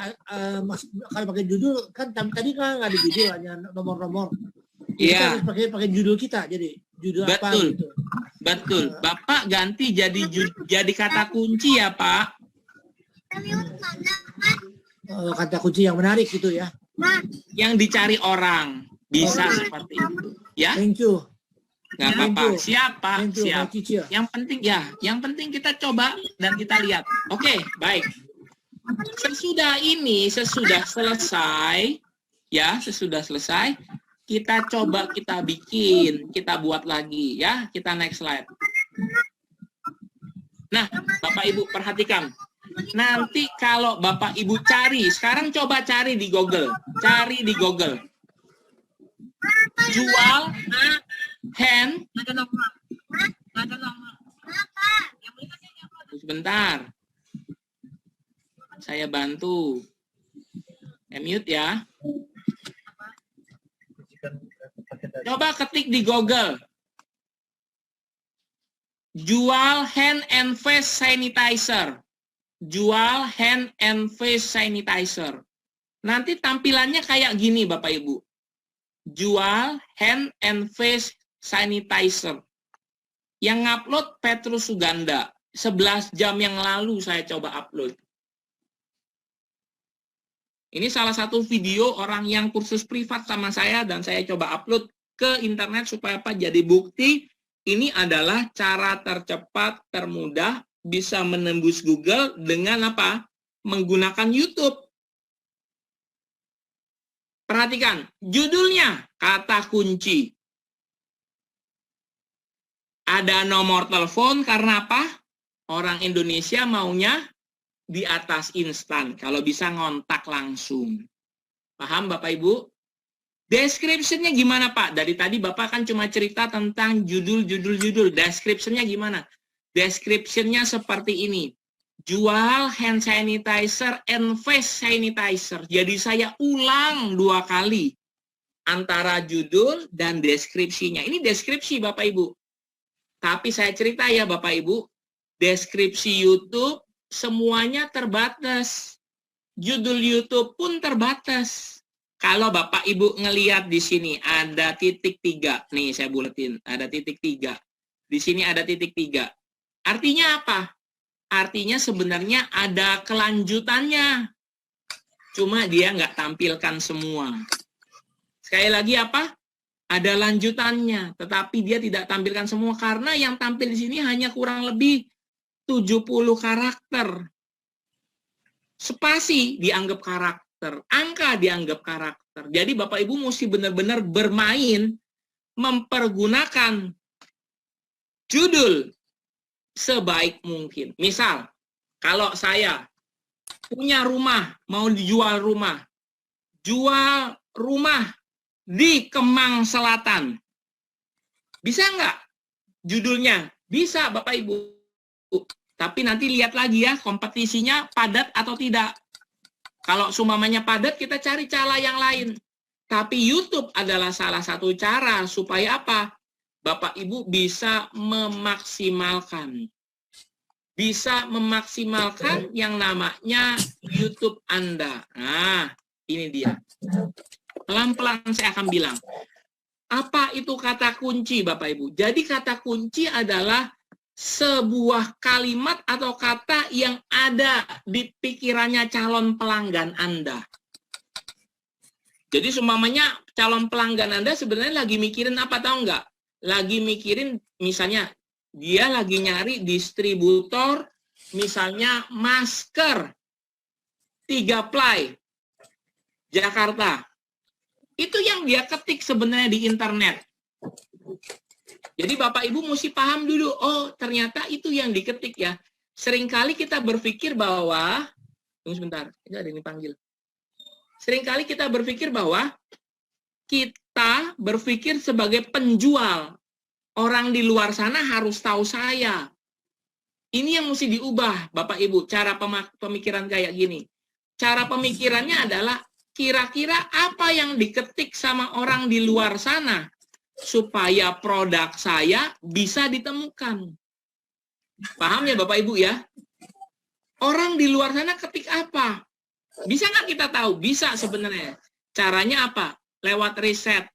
kalau pakai judul kan tadi kan nggak ada judul, hanya nomor-nomor. Kita Iya. harus pakai judul kita, jadi judul apa Betul. gitu. Betul. Bapak ganti jadi kata kunci ya Pak. Kata kunci yang menarik gitu ya. Yang dicari orang. Bisa seperti itu. Ya, Thank you. nggak Thank apa-apa. you. Siap Pak, Thank you, siap. Pak Cici. Yang penting ya, yang penting kita coba dan kita lihat. Oke, baik. Sesudah selesai, ya, sesudah selesai, kita coba kita bikin, kita buat lagi ya. Kita next slide. Nah, Bapak Ibu perhatikan. Nanti kalau Bapak Ibu cari, sekarang coba cari di Google. Cari di Google. Jual hand. Sebentar. Saya bantu. Mute ya. Coba ketik di Google. Jual hand and face sanitizer. Jual hand and face sanitizer. Nanti tampilannya kayak gini Bapak Ibu. Jual hand and face sanitizer. Yang ngupload Petrus Suganda. 11 jam yang lalu saya coba upload. Ini salah satu video orang yang kursus privat sama saya dan saya coba upload ke internet supaya apa? Jadi bukti ini adalah cara tercepat, termudah bisa menembus Google dengan apa? Menggunakan YouTube. Perhatikan, judulnya kata kunci. Ada nomor telepon karena apa? Orang Indonesia maunya di atas instan. Kalau bisa ngontak langsung. Paham Bapak Ibu? Description-nya gimana Pak? Dari tadi Bapak kan cuma cerita tentang judul. Description-nya gimana? Description-nya seperti ini. Jual hand sanitizer and face sanitizer. Jadi saya ulang 2 kali. Antara judul dan deskripsinya. Ini deskripsi Bapak Ibu. Tapi saya cerita ya Bapak Ibu. Deskripsi YouTube semuanya terbatas. Judul YouTube pun terbatas. Kalau Bapak Ibu ngelihat di sini ada titik 3. Nih saya buletin. Ada titik 3. Di sini ada titik 3. Artinya apa? Artinya sebenarnya ada kelanjutannya. Cuma dia nggak tampilkan semua. Sekali lagi apa? Ada lanjutannya. Tetapi dia tidak tampilkan semua. Karena yang tampil di sini hanya kurang lebih 70 karakter. Spasi dianggap karakter. Angka dianggap karakter. Jadi Bapak Ibu mesti benar-benar bermain. Mempergunakan judul sebaik mungkin. Misal, kalau saya punya rumah, mau dijual rumah. Jual rumah di Kemang Selatan. Bisa nggak judulnya? Bisa Bapak Ibu. Tapi nanti lihat lagi ya, kompetisinya padat atau tidak. Kalau seumpamanya padat, kita cari cara yang lain. Tapi YouTube adalah salah satu cara supaya apa? Bapak Ibu bisa memaksimalkan. Bisa memaksimalkan yang namanya YouTube Anda. Nah, ini dia. Pelan-pelan saya akan bilang. Apa itu kata kunci Bapak Ibu? Jadi kata kunci adalah sebuah kalimat atau kata yang ada di pikirannya calon pelanggan Anda. Jadi seumpamanya calon pelanggan Anda sebenarnya lagi mikirin apa tahu nggak? lagi mikirin, misalnya dia lagi nyari distributor, misalnya masker 3 ply Jakarta. Itu yang dia ketik sebenarnya di internet. Jadi Bapak Ibu mesti paham dulu, oh ternyata itu yang diketik ya. Seringkali kita berpikir bahwa, tunggu sebentar, ini ada yang dipanggil. Seringkali kita berpikir bahwa kita berpikir sebagai penjual. Orang di luar sana harus tahu saya. Ini yang mesti diubah, Bapak Ibu, cara pemikiran kayak gini. Cara pemikirannya adalah, kira-kira apa yang diketik sama orang di luar sana supaya produk saya bisa ditemukan. Paham ya Bapak Ibu ya? Orang di luar sana ketik apa? Bisa nggak kita tahu? Bisa sebenarnya. Caranya apa? Lewat riset.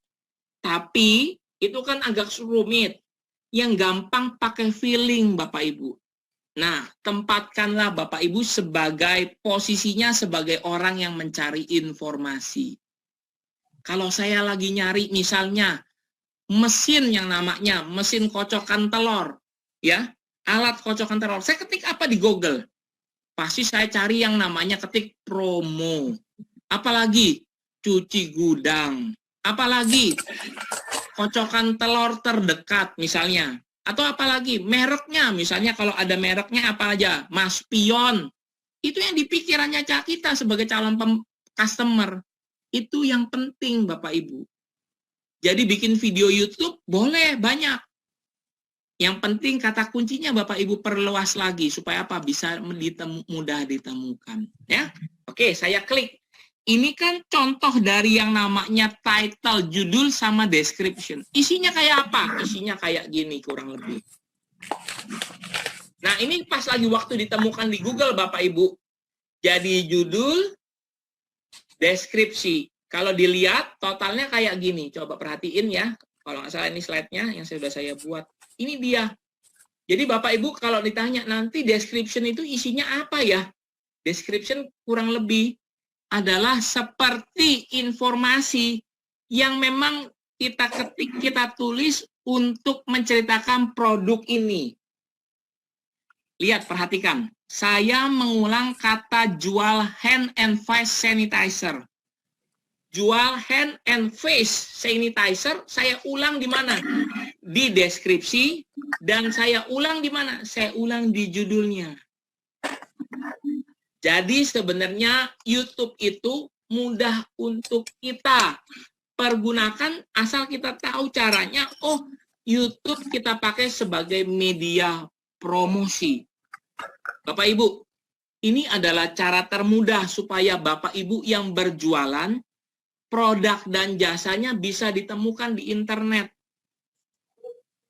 Tapi itu kan agak rumit. Yang gampang pakai feeling Bapak Ibu. Nah, tempatkanlah Bapak Ibu sebagai posisinya sebagai orang yang mencari informasi. Kalau saya lagi nyari misalnya mesin yang namanya mesin kocokan telur, ya, alat kocokan telur. Saya ketik apa di Google? Pasti saya cari yang namanya ketik promo. Apalagi cuci gudang. Apalagi kocokan telur terdekat misalnya. Atau apalagi mereknya, misalnya kalau ada mereknya apa aja, Mas Pion. Itu yang di pikirannya kita sebagai calon customer. Itu yang penting Bapak Ibu. Jadi bikin video YouTube boleh banyak. Yang penting kata kuncinya Bapak Ibu perluas lagi supaya apa? Bisa mudah ditemukan, ya. Oke, saya klik. Ini kan contoh dari yang namanya title, judul sama description. Isinya kayak apa? Isinya kayak gini kurang lebih. Nah, ini pas lagi waktu ditemukan di Google Bapak Ibu. Jadi judul, deskripsi. Kalau dilihat totalnya kayak gini. Coba perhatiin ya. Kalau nggak salah ini slide-nya yang sudah saya buat. Ini dia. Jadi Bapak Ibu kalau ditanya nanti description itu isinya apa ya? Description kurang lebih adalah seperti informasi yang memang kita ketik, kita tulis untuk menceritakan produk ini. Lihat, perhatikan. Saya mengulang kata jual hand and face sanitizer. Jual hand and face sanitizer, saya ulang di mana? Di deskripsi, dan saya ulang di mana? Saya ulang di judulnya. Jadi sebenarnya YouTube itu mudah untuk kita pergunakan asal kita tahu caranya. Oh, YouTube kita pakai sebagai media promosi. Bapak Ibu, ini adalah cara termudah supaya Bapak Ibu yang berjualan produk dan jasanya bisa ditemukan di internet.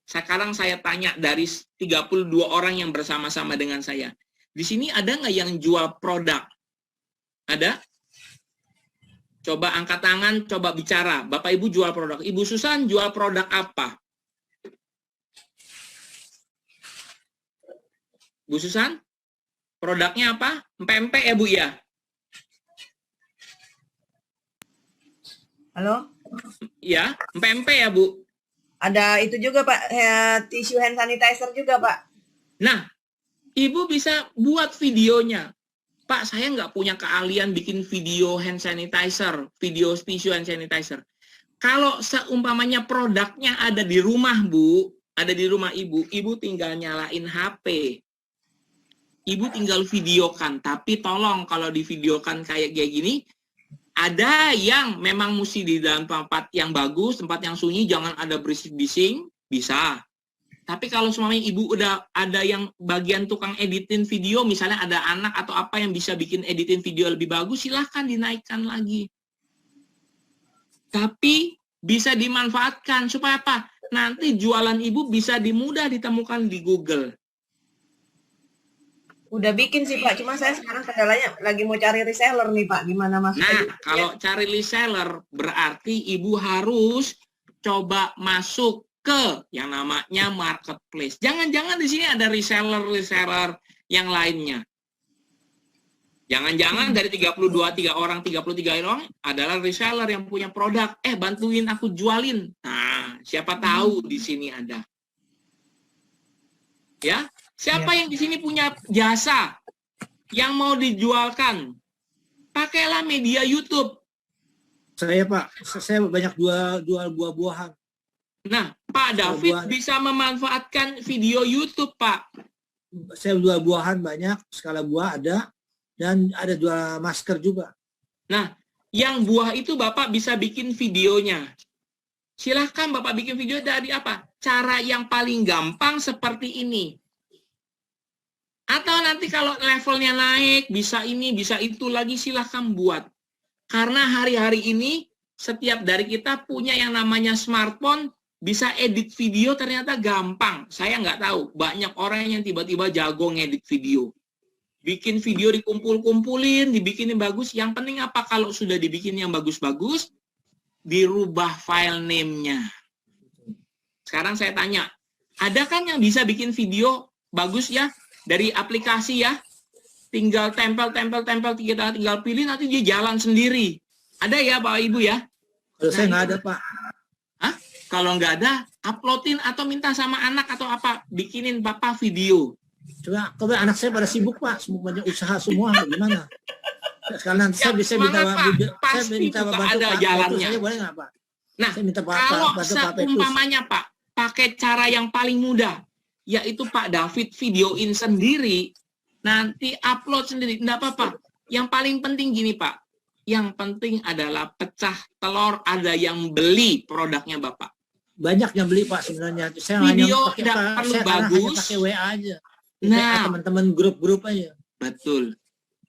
Sekarang saya tanya dari 32 orang yang bersama-sama dengan saya. Di sini ada nggak yang jual produk? Ada? Coba angkat tangan, coba bicara. Bapak Ibu jual produk. Ibu Susan jual produk apa? Bu Susan? Produknya apa? Pempek ya Bu ya? Halo? Ya, pempek ya Bu? Ada itu juga Pak, tisu hand sanitizer juga Pak. Nah, Ibu bisa buat videonya. Pak, saya nggak punya keahlian bikin video hand sanitizer, video tisu hand sanitizer. Kalau seumpamanya produknya ada di rumah, Bu, ada di rumah Ibu, Ibu tinggal nyalain HP. Ibu tinggal videokan, tapi tolong kalau divideokan kayak gini, ada yang memang mesti di dalam tempat yang bagus, tempat yang sunyi, jangan ada berisik-bising, bisa. Tapi kalau semuanya Ibu udah ada yang bagian tukang editin video, misalnya ada anak atau apa yang bisa bikin editin video lebih bagus, silahkan dinaikkan lagi. Tapi bisa dimanfaatkan, supaya apa? Nanti jualan Ibu bisa mudah ditemukan di Google. Udah bikin sih Pak, cuma saya sekarang kendalanya lagi mau cari reseller nih Pak, gimana masuknya? Nah, kalau cari reseller berarti Ibu harus coba masuk ke yang namanya marketplace. Jangan-jangan di sini ada reseller yang lainnya. Jangan-jangan dari 33 orang adalah reseller yang punya produk. Bantuin aku jualin. Nah, Siapa tahu di sini ada. Ya, siapa yang di sini punya jasa yang mau dijualkan? Pakailah media YouTube. Saya Pak, saya banyak jual buah-buahan. Nah, Pak David bisa memanfaatkan video YouTube, Pak. Saya jual buahan banyak, skala buah ada, dan ada jual masker juga. Nah, yang buah itu Bapak bisa bikin videonya. Silahkan Bapak bikin video dari apa? Cara yang paling gampang seperti ini. Atau nanti kalau levelnya naik, bisa ini, bisa itu lagi, silahkan buat. Karena hari-hari ini, setiap dari kita punya yang namanya smartphone, bisa edit video ternyata gampang. Saya nggak tahu, banyak orang yang tiba-tiba jago ngedit video. Bikin video dikumpul-kumpulin, dibikinin bagus. Yang penting apa? Kalau sudah dibikin yang bagus-bagus, dirubah file name-nya. Sekarang saya tanya, ada kan yang bisa bikin video bagus ya? Dari aplikasi ya, tinggal tempel, kita tinggal pilih, nanti dia jalan sendiri. Ada ya Bapak Ibu ya? Kalau saya nggak ada Pak. Hah? Kalau nggak ada, uploadin atau minta sama anak atau apa, bikinin Bapak video. Coba anak saya pada sibuk Pak, semua banyak usaha semua, gimana? Sekarang nanti saya bisa minta bantu ada Pak, jalannya. saya boleh nggak Pak? Nah, saya minta kalau bantu Pak Petrus. seumpamanya Pak, pakai cara yang paling mudah, yaitu Pak David videoin sendiri, nanti upload sendiri, enggak apa-apa. Yang paling penting gini Pak, yang penting adalah pecah telur, ada yang beli produknya Bapak. Banyak yang beli Pak sebenarnya. Saya Video hanya tidak perlu bagus. hanya pakai WA aja. Nah, Teman-teman grup-grup aja. betul.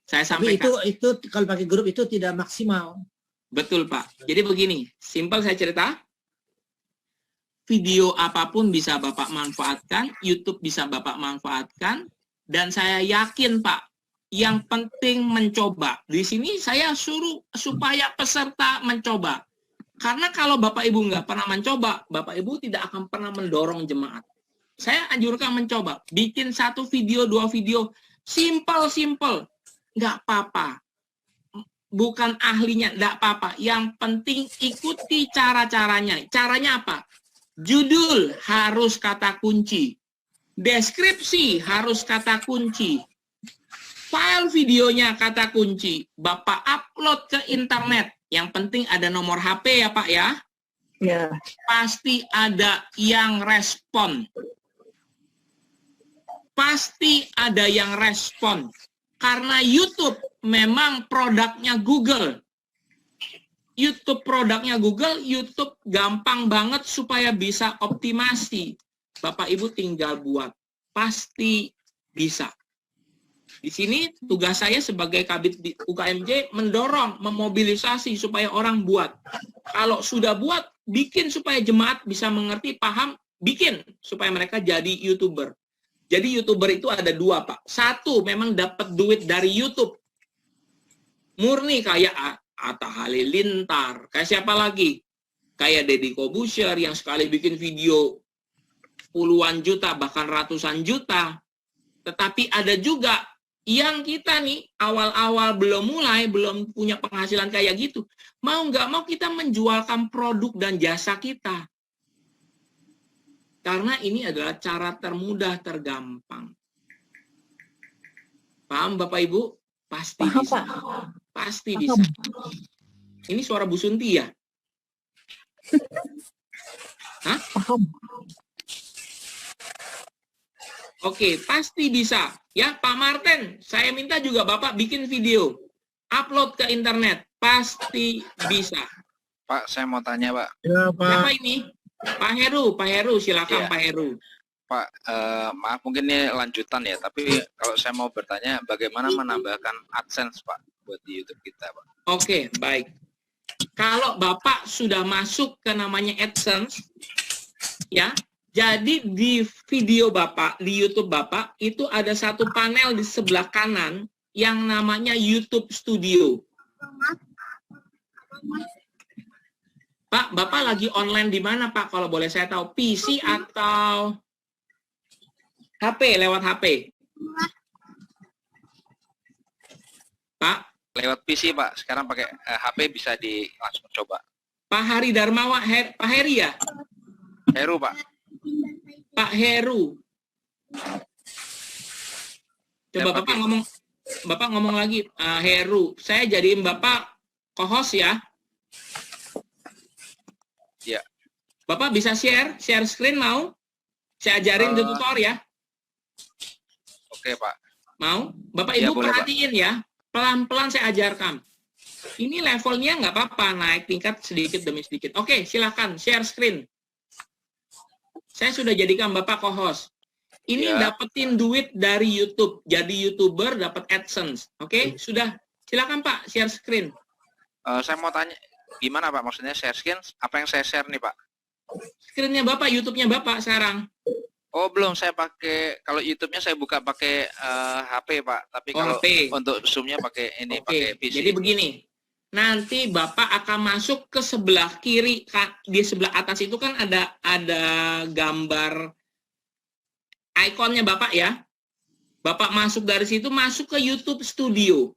Saya Tapi sampaikan. itu kalau pakai grup itu tidak maksimal. Betul Pak. Jadi begini, simpel saya cerita. Video apapun bisa Bapak manfaatkan, YouTube bisa Bapak manfaatkan, dan saya yakin Pak, yang penting mencoba. Di sini saya suruh supaya peserta mencoba. Karena kalau Bapak Ibu nggak pernah mencoba, Bapak Ibu tidak akan pernah mendorong jemaat. Saya anjurkan mencoba. Bikin 1 video, 2 video, simple, nggak apa-apa. Bukan ahlinya, nggak apa-apa. Yang penting ikuti cara-caranya. Caranya apa? Judul harus kata kunci. Deskripsi harus kata kunci. File videonya kata kunci. Bapak upload ke internet. Yang penting ada nomor HP ya Pak ya. Ya. Pasti ada yang respon. Pasti ada yang respon. Karena YouTube memang produknya Google. YouTube produknya Google, YouTube gampang banget supaya bisa optimasi. Bapak Ibu tinggal buat. Pasti bisa. Di sini tugas saya sebagai Kabid di UKMJ mendorong, memobilisasi supaya orang buat. Kalau sudah buat, bikin supaya jemaat bisa mengerti, paham, bikin supaya mereka jadi YouTuber. Jadi YouTuber itu ada 2 Pak. 1 memang dapat duit dari YouTube. Murni kayak Atta Halilintar, kayak siapa lagi? Kayak Deddy Corbuzier yang sekali bikin video puluhan juta, bahkan ratusan juta. Tetapi ada juga yang kita nih, awal-awal belum mulai, belum punya penghasilan kayak gitu. Mau nggak mau kita menjualkan produk dan jasa kita. Karena ini adalah cara termudah, tergampang. Paham Bapak Ibu? Pasti Paham, bisa. Pak. Pasti Paham. bisa. Ini suara Bu Sunti ya? Hah? Paham. Oke, pasti bisa. Ya, Pak Martin, saya minta juga Bapak bikin video. Upload ke internet. Pasti bisa. Pak, saya mau tanya, Pak. Ya Siapa Pak. ini? Pak Heru, silakan Iya. Pak Heru. Pak, maaf mungkin ini lanjutan ya, tapi kalau saya mau bertanya, bagaimana menambahkan AdSense, Pak, buat di YouTube kita, Pak? Oke, baik. Kalau Bapak sudah masuk ke namanya AdSense, ya, jadi di video Bapak, di YouTube Bapak, itu ada satu panel di sebelah kanan yang namanya YouTube Studio. Pak, Bapak lagi online di mana, Pak? Kalau boleh saya tahu, PC atau HP, lewat HP? Pak? Lewat PC, Pak. Sekarang pakai HP bisa langsung coba. Pak Hari Darmawan, Pak Heri ya? Heru, Pak. Pak Heru. Coba Ya, Bapak ngomong lagi, Heru. Saya jadiin Bapak co-host ya. Ya. Bapak bisa share screen mau? Saya ajarin tutor ya. Oke, Pak. Mau? Bapak Ya, Ibu boleh, perhatiin ya. Pelan-pelan saya ajarkan. Ini levelnya nggak apa-apa, naik tingkat sedikit demi sedikit. Oke, silakan share screen. Saya sudah jadikan Bapak co-host. Ini Ya. dapetin duit dari YouTube. Jadi YouTuber dapat AdSense. Oke, sudah. Silakan Pak, share screen. Saya mau tanya, gimana Pak? Maksudnya share screen? Apa yang saya share nih, Pak? Screen-nya Bapak, YouTube-nya Bapak sekarang. Oh, belum. Saya pakai, kalau YouTube-nya saya buka pakai HP, Pak. Tapi Oh, kalau HP. untuk Zoom-nya pakai ini, Oke, pakai PC. jadi begini. Nanti Bapak akan masuk ke sebelah kiri, di sebelah atas itu kan ada gambar ikonnya Bapak ya. Bapak masuk dari situ, masuk ke YouTube Studio.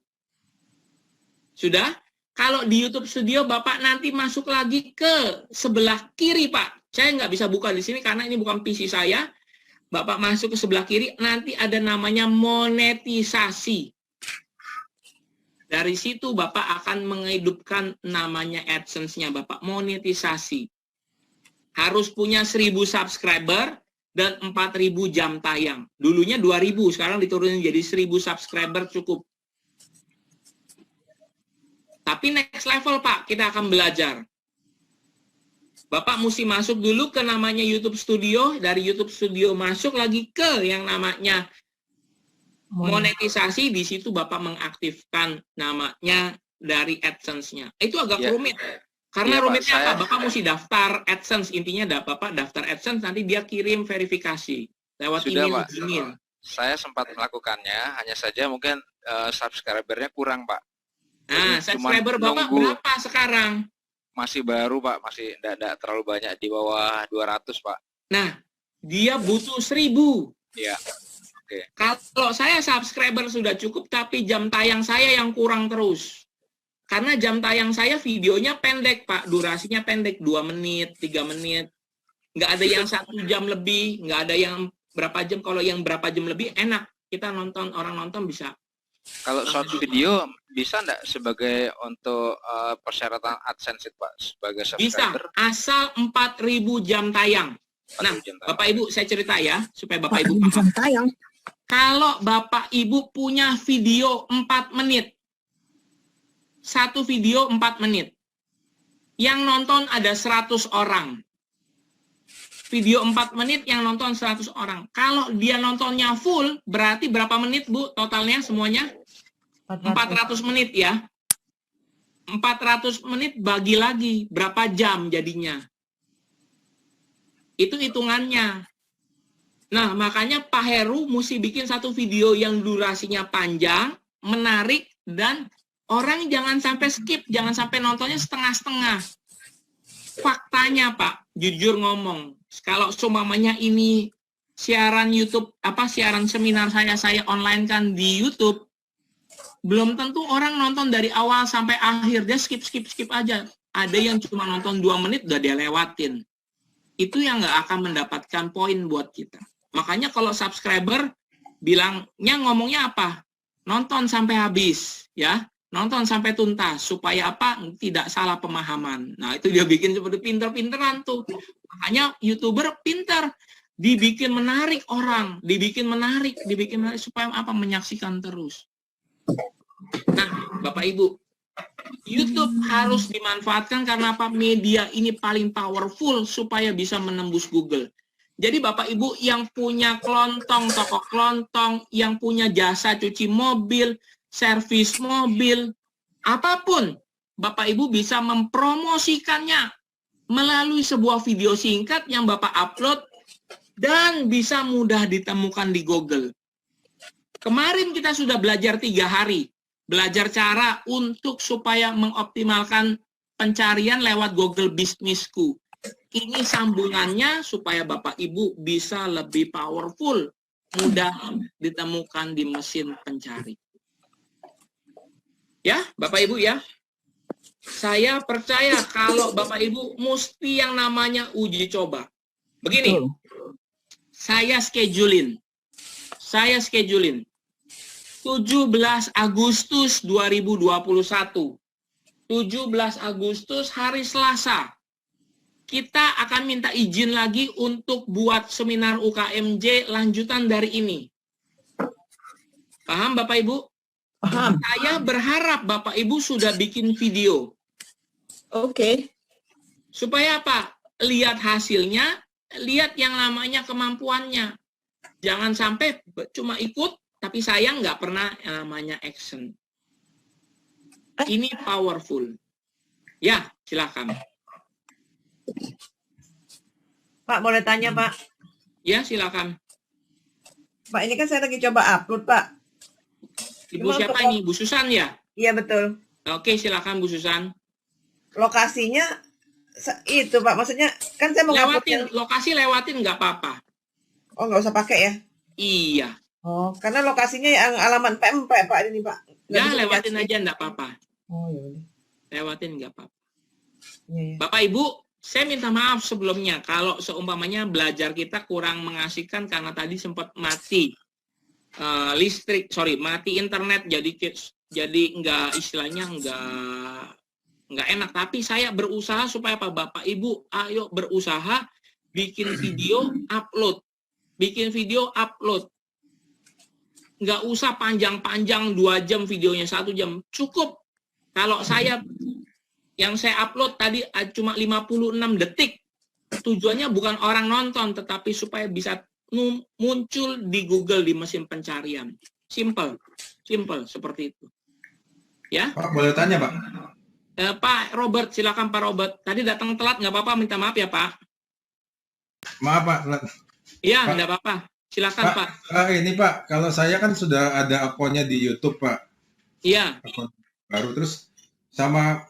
Sudah? Kalau di YouTube Studio, Bapak nanti masuk lagi ke sebelah kiri, Pak. Saya nggak bisa buka di sini karena ini bukan PC saya. Bapak masuk ke sebelah kiri, nanti ada namanya monetisasi. Dari situ Bapak akan menghidupkan namanya AdSense-nya Bapak, monetisasi. Harus punya 1.000 subscriber dan 4.000 jam tayang. Dulunya 2.000, sekarang diturunin jadi 1.000 subscriber cukup. Tapi next level Pak, kita akan belajar. Bapak mesti masuk dulu ke namanya YouTube Studio, dari YouTube Studio masuk lagi ke yang namanya monetisasi. Di situ Bapak mengaktifkan namanya dari AdSense-nya. Itu agak Ya. rumit. Karena Iya, Pak, rumitnya saya- apa? Bapak mesti daftar AdSense. Intinya Bapak daftar AdSense, nanti dia kirim verifikasi lewat Sudah, email. Pak. email. Saya sempat melakukannya, hanya saja mungkin subscribernya kurang, Pak. Nah, Jadi cuman subscriber Bapak nunggu. berapa sekarang? Masih baru, Pak. Masih tidak terlalu banyak, di bawah 200, Pak. Nah, dia butuh 1.000. Iya. Kalau saya subscriber sudah cukup, tapi jam tayang saya yang kurang terus. Karena jam tayang saya videonya pendek, Pak. Durasinya pendek, 2 menit, 3 menit. Nggak ada yang 1 jam lebih, nggak ada yang berapa jam. Kalau yang berapa jam lebih, enak. Kita nonton, orang nonton bisa. Kalau short video bisa enggak sebagai untuk persyaratan AdSense itu, Pak? Sebagai Bisa, subscriber? asal 4.000 jam tayang. Nah, jam tayang. Bapak Ibu, saya cerita ya, supaya Bapak Ibu paham. Jam tayang. Kalau Bapak Ibu punya video 4 menit, satu video 4 menit, yang nonton ada 100 orang. Video 4 menit yang nonton 100 orang. Kalau dia nontonnya full, berarti berapa menit, Bu, totalnya semuanya? 400 menit ya. 400 menit bagi lagi, berapa jam jadinya? Itu hitungannya. Nah, makanya Pak Heru mesti bikin satu video yang durasinya panjang, menarik, dan orang jangan sampai skip, jangan sampai nontonnya setengah-setengah. Faktanya, Pak, jujur ngomong, kalau seumpamanya ini siaran YouTube, siaran seminar saya online kan di YouTube, belum tentu orang nonton dari awal sampai akhir, dia skip aja. Ada yang cuma nonton 2 menit, udah dia lewatin. Itu yang nggak akan mendapatkan poin buat kita. Makanya kalau subscriber bilangnya ngomongnya apa? Nonton sampai habis, ya. Nonton sampai tuntas supaya apa? Tidak salah pemahaman. Nah, itu dia bikin seperti pinter-pinteran tuh. Makanya YouTuber pinter, dibikin menarik orang, dibikin menarik supaya apa? Menyaksikan terus. Nah, Bapak Ibu, YouTube harus dimanfaatkan karena apa? Media ini paling powerful supaya bisa menembus Google. Jadi Bapak Ibu yang punya kelontong, toko kelontong, yang punya jasa cuci mobil, servis mobil, apapun, Bapak Ibu bisa mempromosikannya melalui sebuah video singkat yang Bapak upload dan bisa mudah ditemukan di Google. Kemarin kita sudah belajar 3 hari, belajar cara untuk supaya mengoptimalkan pencarian lewat Google Bisnisku. Ini sambungannya supaya Bapak Ibu bisa lebih powerful, mudah ditemukan di mesin pencari. Ya, Bapak Ibu ya. Saya percaya kalau Bapak Ibu mesti yang namanya uji coba. Begini, Betul. saya schedulein 17 Agustus 2021. 17 Agustus hari Selasa. Kita akan minta izin lagi untuk buat seminar UKMJ lanjutan dari ini. Paham Bapak Ibu? Paham. Saya berharap Bapak Ibu sudah bikin video. Oke. Supaya apa? Lihat hasilnya, lihat yang namanya kemampuannya. Jangan sampai cuma ikut, tapi saya nggak pernah yang namanya action. Ini powerful. Ya, silakan. Pak, boleh tanya, Pak? Ya, silakan. Pak, ini kan saya lagi coba upload, Pak. Ibu Cuma siapa untuk- ini? Bu Susan ya? Iya, betul. Oke, silakan Bu Susan. Lokasinya itu, Pak. Maksudnya, kan saya mau Lewatin, lokasi lewatin nggak apa-apa. Oh, nggak usah pakai ya? Iya. Oh, karena lokasinya yang alamat PMP, Pak, ini, Pak. Nggak Ya, bisa lewatin dikasih. aja nggak apa-apa. Oh, iya. Lewatin nggak apa-apa. Iya, iya. Bapak Ibu, saya minta maaf sebelumnya kalau seumpamanya belajar kita kurang mengasihkan karena tadi sempat mati mati internet, jadi nggak istilahnya nggak enak. Tapi saya berusaha supaya apa, Bapak Ibu, ayo berusaha bikin video upload, nggak usah panjang-panjang 2 jam videonya, 1 jam cukup. Kalau yang saya upload tadi cuma 56 detik. Tujuannya bukan orang nonton, tetapi supaya bisa muncul di Google di mesin pencarian. Simple seperti itu. Ya, Pak, boleh tanya, Pak? Pak Robert, silakan Pak Robert. Tadi datang telat, nggak apa-apa, minta maaf ya Pak. Maaf, Pak. Iya, Pak. nggak apa-apa. Silakan Pak. Ini Pak, kalau saya kan sudah ada akunnya di YouTube, Pak. Iya. Akun baru, terus sama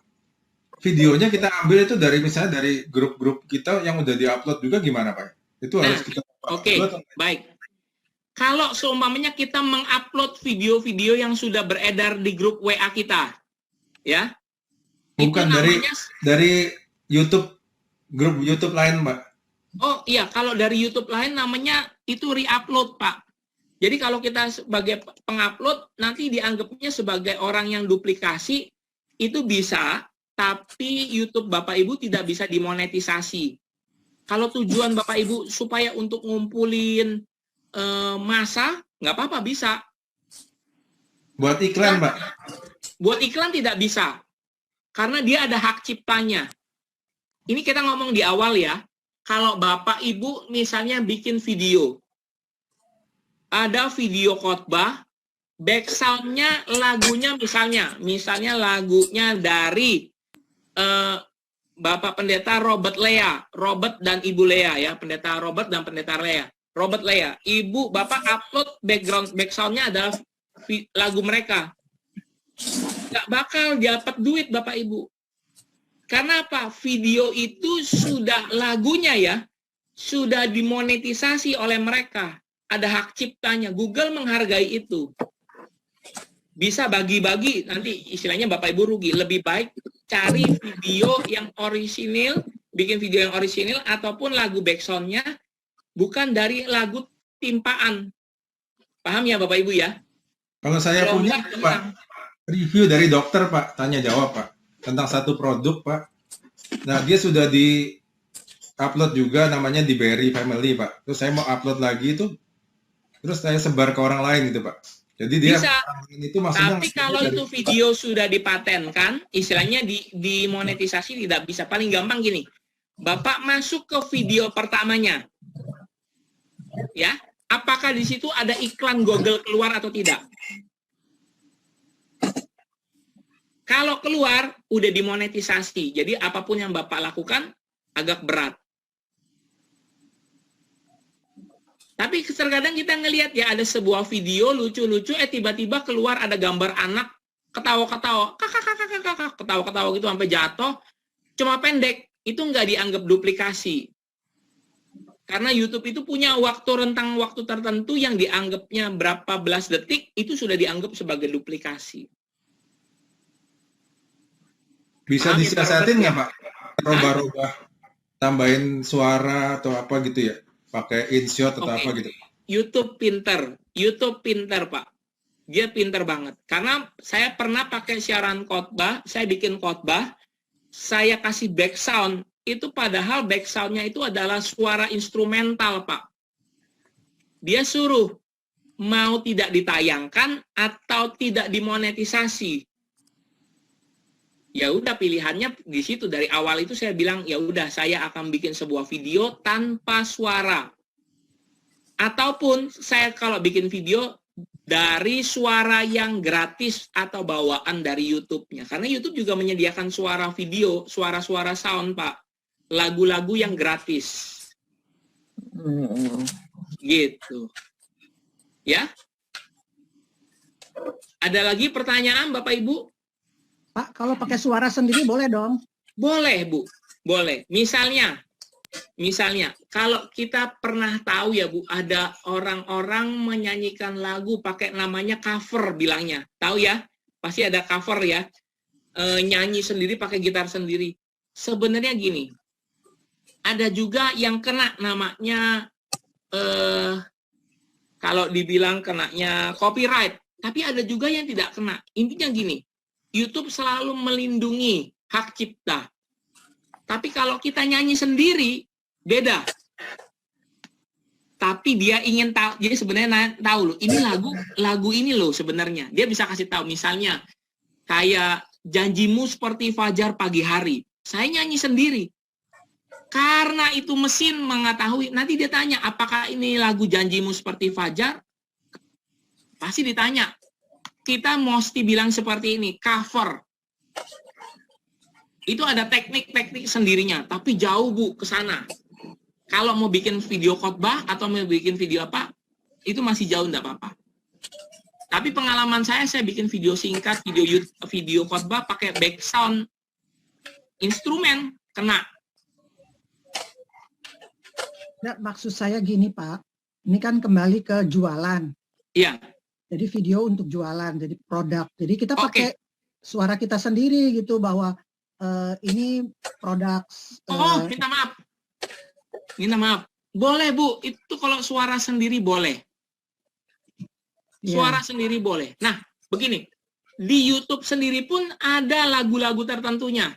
videonya kita ambil itu dari misalnya dari grup-grup kita yang udah diupload juga gimana, Pak? Itu harus kita Oke, baik. Kalau seumpamanya kita mengupload video-video yang sudah beredar di grup WA kita, ya. Bukan itu namanya, dari YouTube, grup YouTube lain, Pak. Oh iya, kalau dari YouTube lain namanya itu re-upload, Pak. Jadi kalau kita sebagai pengupload, nanti dianggapnya sebagai orang yang duplikasi, itu bisa, tapi YouTube Bapak Ibu tidak bisa dimonetisasi. Kalau tujuan Bapak Ibu supaya untuk ngumpulin masa, nggak apa-apa, bisa. Buat iklan, Pak. Buat iklan tidak bisa. Karena dia ada hak ciptanya. Ini kita ngomong di awal ya. Kalau Bapak Ibu misalnya bikin video. Ada video khotbah, background-nya lagunya misalnya lagunya dari Bapak Pendeta Robert dan Ibu Lea ya, Pendeta Robert dan Pendeta Lea. Robert Lea, Ibu Bapak upload background-nya adalah lagu mereka. Nggak bakal dapat duit Bapak Ibu. Karena apa? Video itu sudah lagunya ya, sudah dimonetisasi oleh mereka. Ada hak ciptanya. Google menghargai itu. Bisa bagi-bagi, nanti istilahnya Bapak Ibu rugi. Lebih baik cari video yang orisinil, bikin video yang orisinil, ataupun lagu backsound-nya bukan dari lagu timpaan. Paham ya Bapak Ibu ya? Kalau saya Kalau punya, enggak, Pak, review dari dokter, Pak, tanya jawab, Pak, tentang satu produk, Pak. Nah, dia sudah di-upload juga, namanya di Berry Family, Pak. Terus saya mau upload lagi itu, terus saya sebar ke orang lain gitu, Pak. Jadi dia bisa. Itu maksudnya. Tapi kalau itu video sudah dipatenkan, istilahnya dimonetisasi tidak bisa. Paling gampang gini, Bapak masuk ke video pertamanya, ya, apakah di situ ada iklan Google keluar atau tidak? Kalau keluar, udah dimonetisasi. Jadi apapun yang Bapak lakukan agak berat. Tapi terkadang kita ngelihat ya ada sebuah video lucu-lucu, tiba-tiba keluar ada gambar anak ketawa-ketawa, kakak, ketawa-ketawa gitu sampai jatuh, cuma pendek, itu nggak dianggap duplikasi. Karena YouTube itu punya rentang waktu tertentu yang dianggapnya berapa belas detik, itu sudah dianggap sebagai duplikasi. Bisa Paham ya, disiasatin nggak, Pak? Robah-robah tambahin suara atau apa gitu ya? Pakai InShot atau Oke. apa gitu? YouTube pinter Pak. Dia pinter banget. Karena saya pernah pakai siaran khotbah, saya bikin khotbah, saya kasih back sound, itu padahal back sound-nya itu adalah suara instrumental Pak. Dia suruh mau tidak ditayangkan atau tidak dimonetisasi. Ya udah pilihannya di situ. Dari awal itu saya bilang ya udah saya akan bikin sebuah video tanpa suara. Ataupun saya kalau bikin video dari suara yang gratis atau bawaan dari YouTube-nya. Karena YouTube juga menyediakan suara video, suara-suara sound, Pak. Lagu-lagu yang gratis. Gitu. Ya. Ada lagi pertanyaan, Bapak Ibu? Pak, kalau pakai suara sendiri boleh dong? Boleh, Bu. Boleh. Misalnya, kalau kita pernah tahu ya Bu, ada orang-orang menyanyikan lagu pakai namanya cover bilangnya. Tahu ya? Pasti ada cover ya. Nyanyi sendiri pakai gitar sendiri. Sebenarnya gini, ada juga yang kena namanya, kalau dibilang kenanya copyright. Tapi ada juga yang tidak kena. Intinya gini, YouTube selalu melindungi hak cipta. Tapi kalau kita nyanyi sendiri, beda. Tapi dia ingin tahu, jadi sebenarnya tahu loh, ini lagu ini loh sebenarnya. Dia bisa kasih tahu, misalnya kayak Janjimu Seperti Fajar Pagi Hari. Saya nyanyi sendiri. Karena itu mesin mengetahui, nanti dia tanya, apakah ini lagu Janjimu Seperti Fajar? Pasti ditanya. Kita mesti bilang seperti ini, cover. Itu ada teknik-teknik sendirinya, tapi jauh Bu ke sana. Kalau mau bikin video khotbah atau mau bikin video apa, itu masih jauh, enggak apa-apa. Tapi pengalaman saya bikin video singkat, video khotbah pakai back sound instrumen, kena. Nah, maksud saya gini Pak, ini kan kembali ke jualan. Iya. Jadi video untuk jualan, jadi produk. Jadi kita pakai suara kita sendiri gitu bahwa ini produk. Minta maaf. Boleh Bu, itu kalau suara sendiri boleh. Suara sendiri boleh. Nah, begini, di YouTube sendiri pun ada lagu-lagu tertentunya.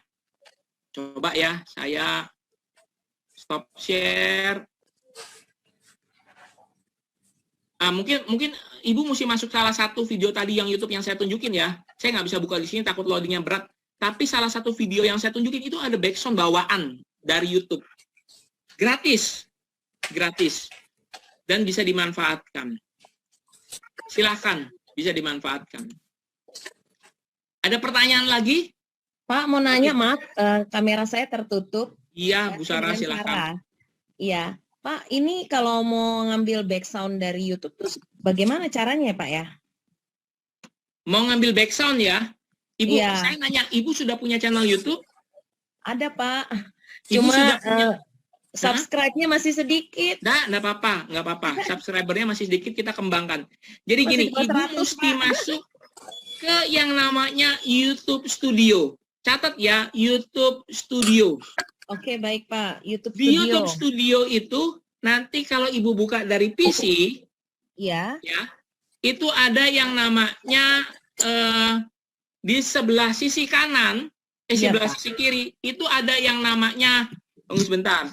Coba ya, saya stop share. Mungkin Ibu mesti masuk salah satu video tadi yang YouTube yang saya tunjukin ya. Saya nggak bisa buka di sini, takut loadingnya berat. Tapi salah satu video yang saya tunjukin itu ada background bawaan dari YouTube. Gratis. Dan bisa dimanfaatkan. Silahkan, bisa dimanfaatkan. Ada pertanyaan lagi? Pak, mau nanya, maaf, kamera saya tertutup. Iya, Bu Sarah, silahkan. Iya. Pak, ini kalau mau ngambil background dari YouTube, terus bagaimana caranya Pak ya? Mau ngambil background ya? Ibu, saya nanya, Ibu sudah punya channel YouTube? Ada Pak. Ibu Cuma sudah punya... subscribe-nya masih sedikit. Nggak apa-apa. Subscriber-nya masih sedikit, kita kembangkan. Jadi gini, Ibu mesti masuk ke yang namanya YouTube Studio. Catat ya, YouTube Studio. Oke, baik Pak. YouTube Di Studio. YouTube Studio itu, nanti kalau Ibu buka dari PC, ya, itu ada yang namanya, di sebelah sisi kanan, sebelah sisi kiri, itu ada yang namanya, tunggu sebentar,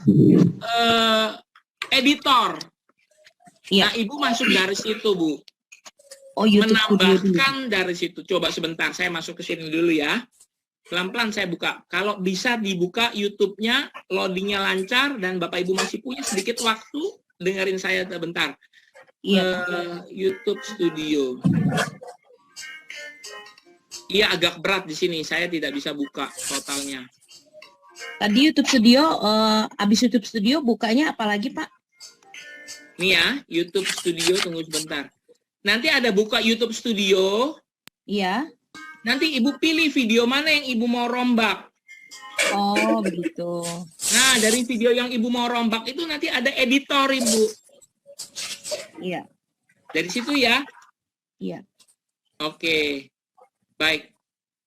editor. Nah, Ibu masuk dari situ, Bu. Menambahkan dari situ. Coba sebentar, saya masuk ke sini dulu ya. Pelan-pelan saya buka. Kalau bisa dibuka YouTube-nya, loadingnya lancar, dan Bapak Ibu masih punya sedikit waktu, dengerin saya sebentar. YouTube Studio. Iya, agak berat di sini. Saya tidak bisa buka totalnya. Tadi YouTube Studio, habis YouTube Studio bukanya apa lagi Pak? Nih ya, YouTube Studio, tunggu sebentar. Nanti ada buka YouTube Studio. Iya. Nanti Ibu pilih video mana yang Ibu mau rombak. Oh, begitu. Nah, dari video yang Ibu mau rombak itu nanti ada editor, Ibu. Iya. Dari situ ya? Iya. Oke. Baik.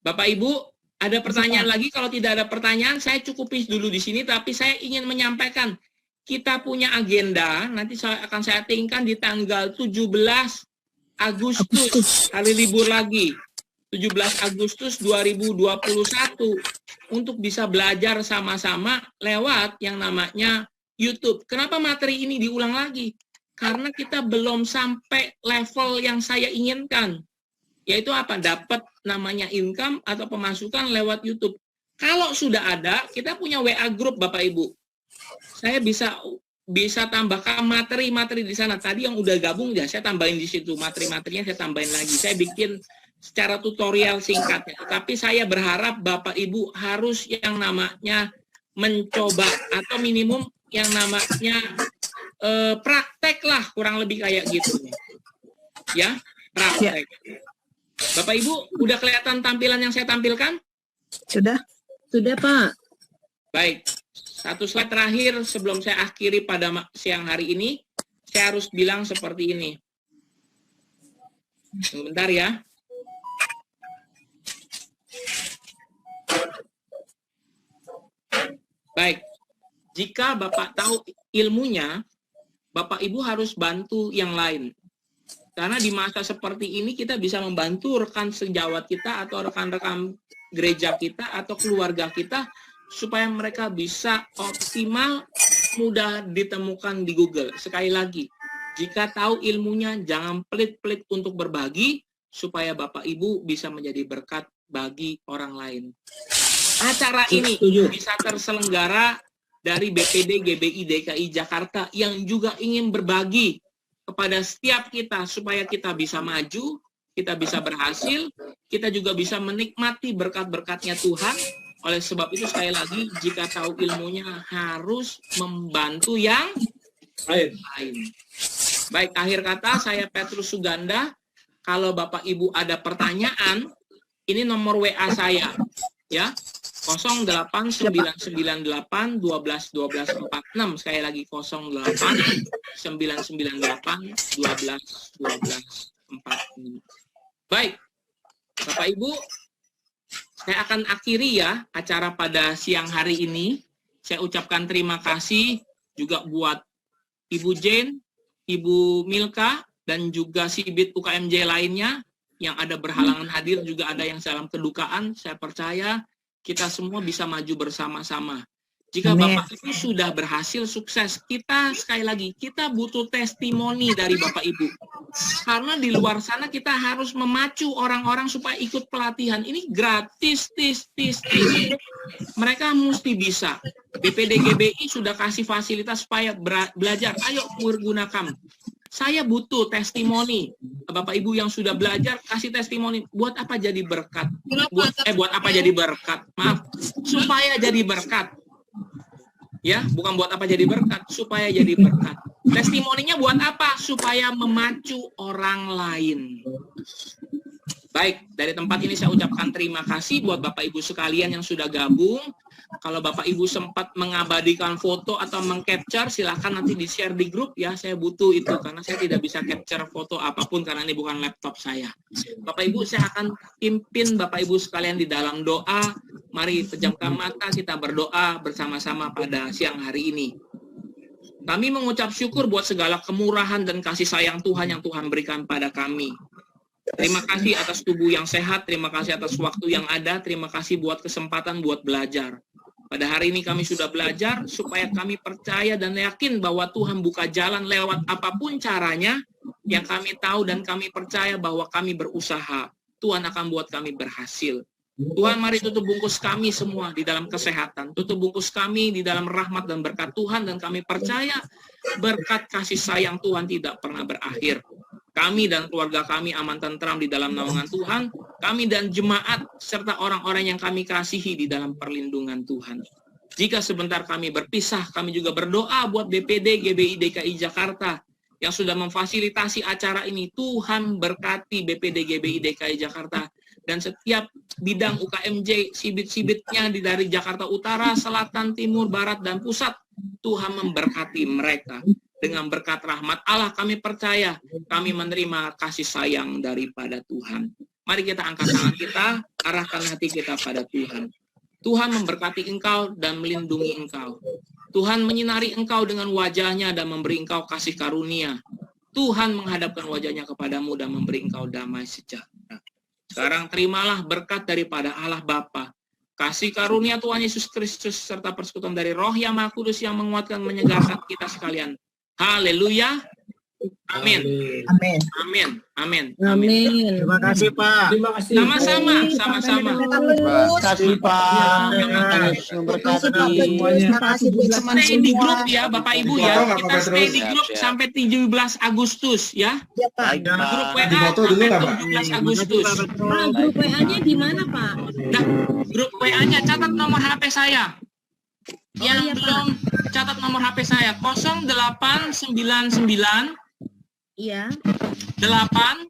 Bapak Ibu, Ada pertanyaan lagi? Kalau tidak ada pertanyaan, saya cukupi dulu di sini. Tapi saya ingin menyampaikan, kita punya agenda. Nanti saya akan settingkan di tanggal 17 Agustus, hari libur lagi. 17 Agustus 2021 untuk bisa belajar sama-sama lewat yang namanya YouTube. Kenapa materi ini diulang lagi? Karena kita belum sampai level yang saya inginkan. Yaitu apa? Dapat namanya income atau pemasukan lewat YouTube. Kalau sudah ada, kita punya WA group Bapak Ibu. Saya bisa tambahkan materi-materi di sana. Tadi yang udah gabung ya, saya tambahin di situ. Materi-materinya saya tambahin lagi. Saya bikin secara tutorial singkatnya. Tapi saya berharap Bapak Ibu harus yang namanya mencoba atau minimum yang namanya praktek lah, kurang lebih kayak gitu. Ya, praktek. Bapak Ibu, udah kelihatan tampilan yang saya tampilkan? Sudah Pak. Baik, satu slide terakhir sebelum saya akhiri pada siang hari ini, saya harus bilang seperti ini. Sebentar ya. Baik, jika Bapak tahu ilmunya, Bapak Ibu harus bantu yang lain. Karena di masa seperti ini kita bisa membantu rekan sejawat kita atau rekan-rekan gereja kita atau keluarga kita supaya mereka bisa optimal, mudah ditemukan di Google. Sekali lagi, jika tahu ilmunya jangan pelit-pelit untuk berbagi supaya Bapak Ibu bisa menjadi berkat bagi orang lain. Acara ini bisa terselenggara dari BPD GBI DKI Jakarta yang juga ingin berbagi kepada setiap kita supaya kita bisa maju, kita bisa berhasil, kita juga bisa menikmati berkat-berkatnya Tuhan. Oleh sebab itu sekali lagi, jika tahu ilmunya harus membantu yang lain. Baik, akhir kata saya Petrus Suganda. Kalau Bapak Ibu ada pertanyaan, ini nomor WA saya ya. 08 998 12 12 46. Sekali lagi 08 998 12 12 46. Baik, Bapak Ibu, saya akan akhiri ya acara pada siang hari ini. Saya ucapkan terima kasih juga buat Ibu Jane, Ibu Milka, dan juga Sibit UKMJ lainnya yang ada berhalangan hadir, juga ada yang dalam kedukaan. Saya percaya kita semua bisa maju bersama-sama. Jika Bapak Ibu sudah berhasil sukses, kita sekali lagi, kita butuh testimoni dari Bapak Ibu. Karena di luar sana kita harus memacu orang-orang supaya ikut pelatihan. Ini gratis, tis. Mereka mesti bisa. BPD GBI sudah kasih fasilitas supaya belajar. Ayo gunakan. Saya butuh testimoni. Bapak Ibu yang sudah belajar, kasih testimoni. Buat apa jadi berkat? Buat apa jadi berkat? Maaf. Supaya jadi berkat. Ya, bukan buat apa jadi berkat, supaya jadi berkat. Testimoninya buat apa? Supaya memacu orang lain. Baik, dari tempat ini saya ucapkan terima kasih buat Bapak Ibu sekalian yang sudah gabung. Kalau Bapak Ibu sempat mengabadikan foto atau meng-capture, silakan nanti di-share di grup ya. Saya butuh itu karena saya tidak bisa capture foto apapun karena ini bukan laptop saya. Bapak Ibu, saya akan pimpin Bapak Ibu sekalian di dalam doa. Mari pejamkan mata, kita berdoa bersama-sama pada siang hari ini. Kami mengucap syukur buat segala kemurahan dan kasih sayang Tuhan yang Tuhan berikan pada kami. Terima kasih atas tubuh yang sehat, terima kasih atas waktu yang ada, terima kasih buat kesempatan buat belajar. Pada hari ini kami sudah belajar supaya kami percaya dan yakin bahwa Tuhan buka jalan lewat apapun caranya, yang kami tahu dan kami percaya bahwa kami berusaha. Tuhan akan buat kami berhasil. Tuhan, mari tutup bungkus kami semua di dalam kesehatan. Tutup bungkus kami di dalam rahmat dan berkat Tuhan, dan kami percaya berkat kasih sayang Tuhan tidak pernah berakhir. Kami dan keluarga kami aman tentram di dalam naungan Tuhan. Kami dan jemaat serta orang-orang yang kami kasihi di dalam perlindungan Tuhan. Jika sebentar kami berpisah, kami juga berdoa buat BPD GBI DKI Jakarta yang sudah memfasilitasi acara ini. Tuhan berkati BPD GBI DKI Jakarta dan setiap bidang UKMJ, sibit-sibitnya dari Jakarta Utara, Selatan, Timur, Barat, dan Pusat. Tuhan memberkati mereka. Dengan berkat rahmat Allah kami percaya, kami menerima kasih sayang daripada Tuhan. Mari kita angkat tangan kita, arahkan hati kita pada Tuhan. Tuhan memberkati engkau dan melindungi engkau. Tuhan menyinari engkau dengan wajahnya dan memberi engkau kasih karunia. Tuhan menghadapkan wajahnya kepadamu dan memberi engkau damai sejahtera. Sekarang terimalah berkat daripada Allah Bapa, kasih karunia Tuhan Yesus Kristus, serta persekutuan dari Roh yang Maha Kudus yang menguatkan, menyegarkan kita sekalian. Haleluya. Amin. Amin. Amin. Amin. Amin. Terima kasih Pak. Terima kasih. Sama-sama, sama-sama. Terima kasih Pak. Memberkati semuanya. Stay di grup ya Bapak Ibu ya. Foto nggak Kita apa-apa stay terus? di grup Siap, siap. sampai 17 Agustus ya. Baik Grup Pak. WA Foto dulu sampai nggak, Pak? 17 Agustus. Pak, grup WA-nya di mana, Pak? Nah, grup WA-nya catat nomor HP saya. Yang iya, belum catat nomor HP saya 0899 Iya. 8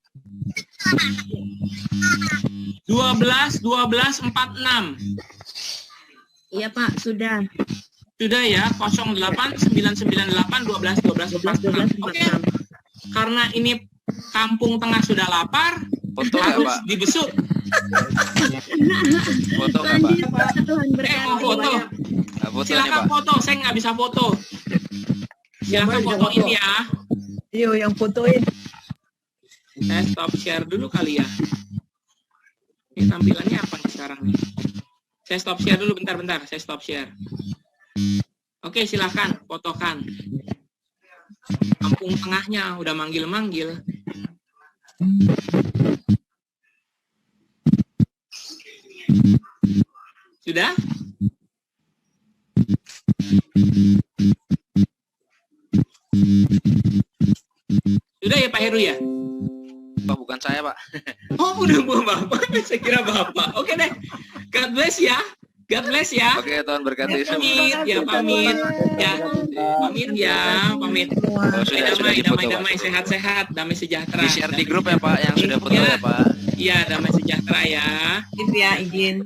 12 46. Iya, Pak, sudah. Sudah ya, 08998 12 46. Oke. Karena ini kampung tengah sudah lapar, Foto nggak, harus Pak? dibesuk. Foto nggak, Pak? Tuhan Mau berkati. foto? Nggak foto nih, Silakan Pak. foto, saya nggak bisa foto. Silakan fotoin ya. Yo yang fotoin. Saya stop share dulu kali ya. Ini tampilannya apa nih sekarang nih? Saya stop share dulu, bentar-bentar. Saya stop share. Oke, silakan fotokan. Kampung tengahnya udah manggil-manggil. Sudah? Sudah ya Pak Heru ya? Pak, bukan saya, Pak. Oh, udah bukan Bapak. Saya kira Bapak. Oke deh. God bless ya. God bless ya. Oke, Tuhan berkati semua. Pamit ya, pamit. Ya, pamit ya, pamit. Oh, sudah Damai, difoto, damai, Pak. damai, sehat-sehat, damai sejahtera. Di-share di grup ya, Pak, yang sudah foto Ya. ya, Pak. Iya, damai sejahtera ya. Izin ya, izin.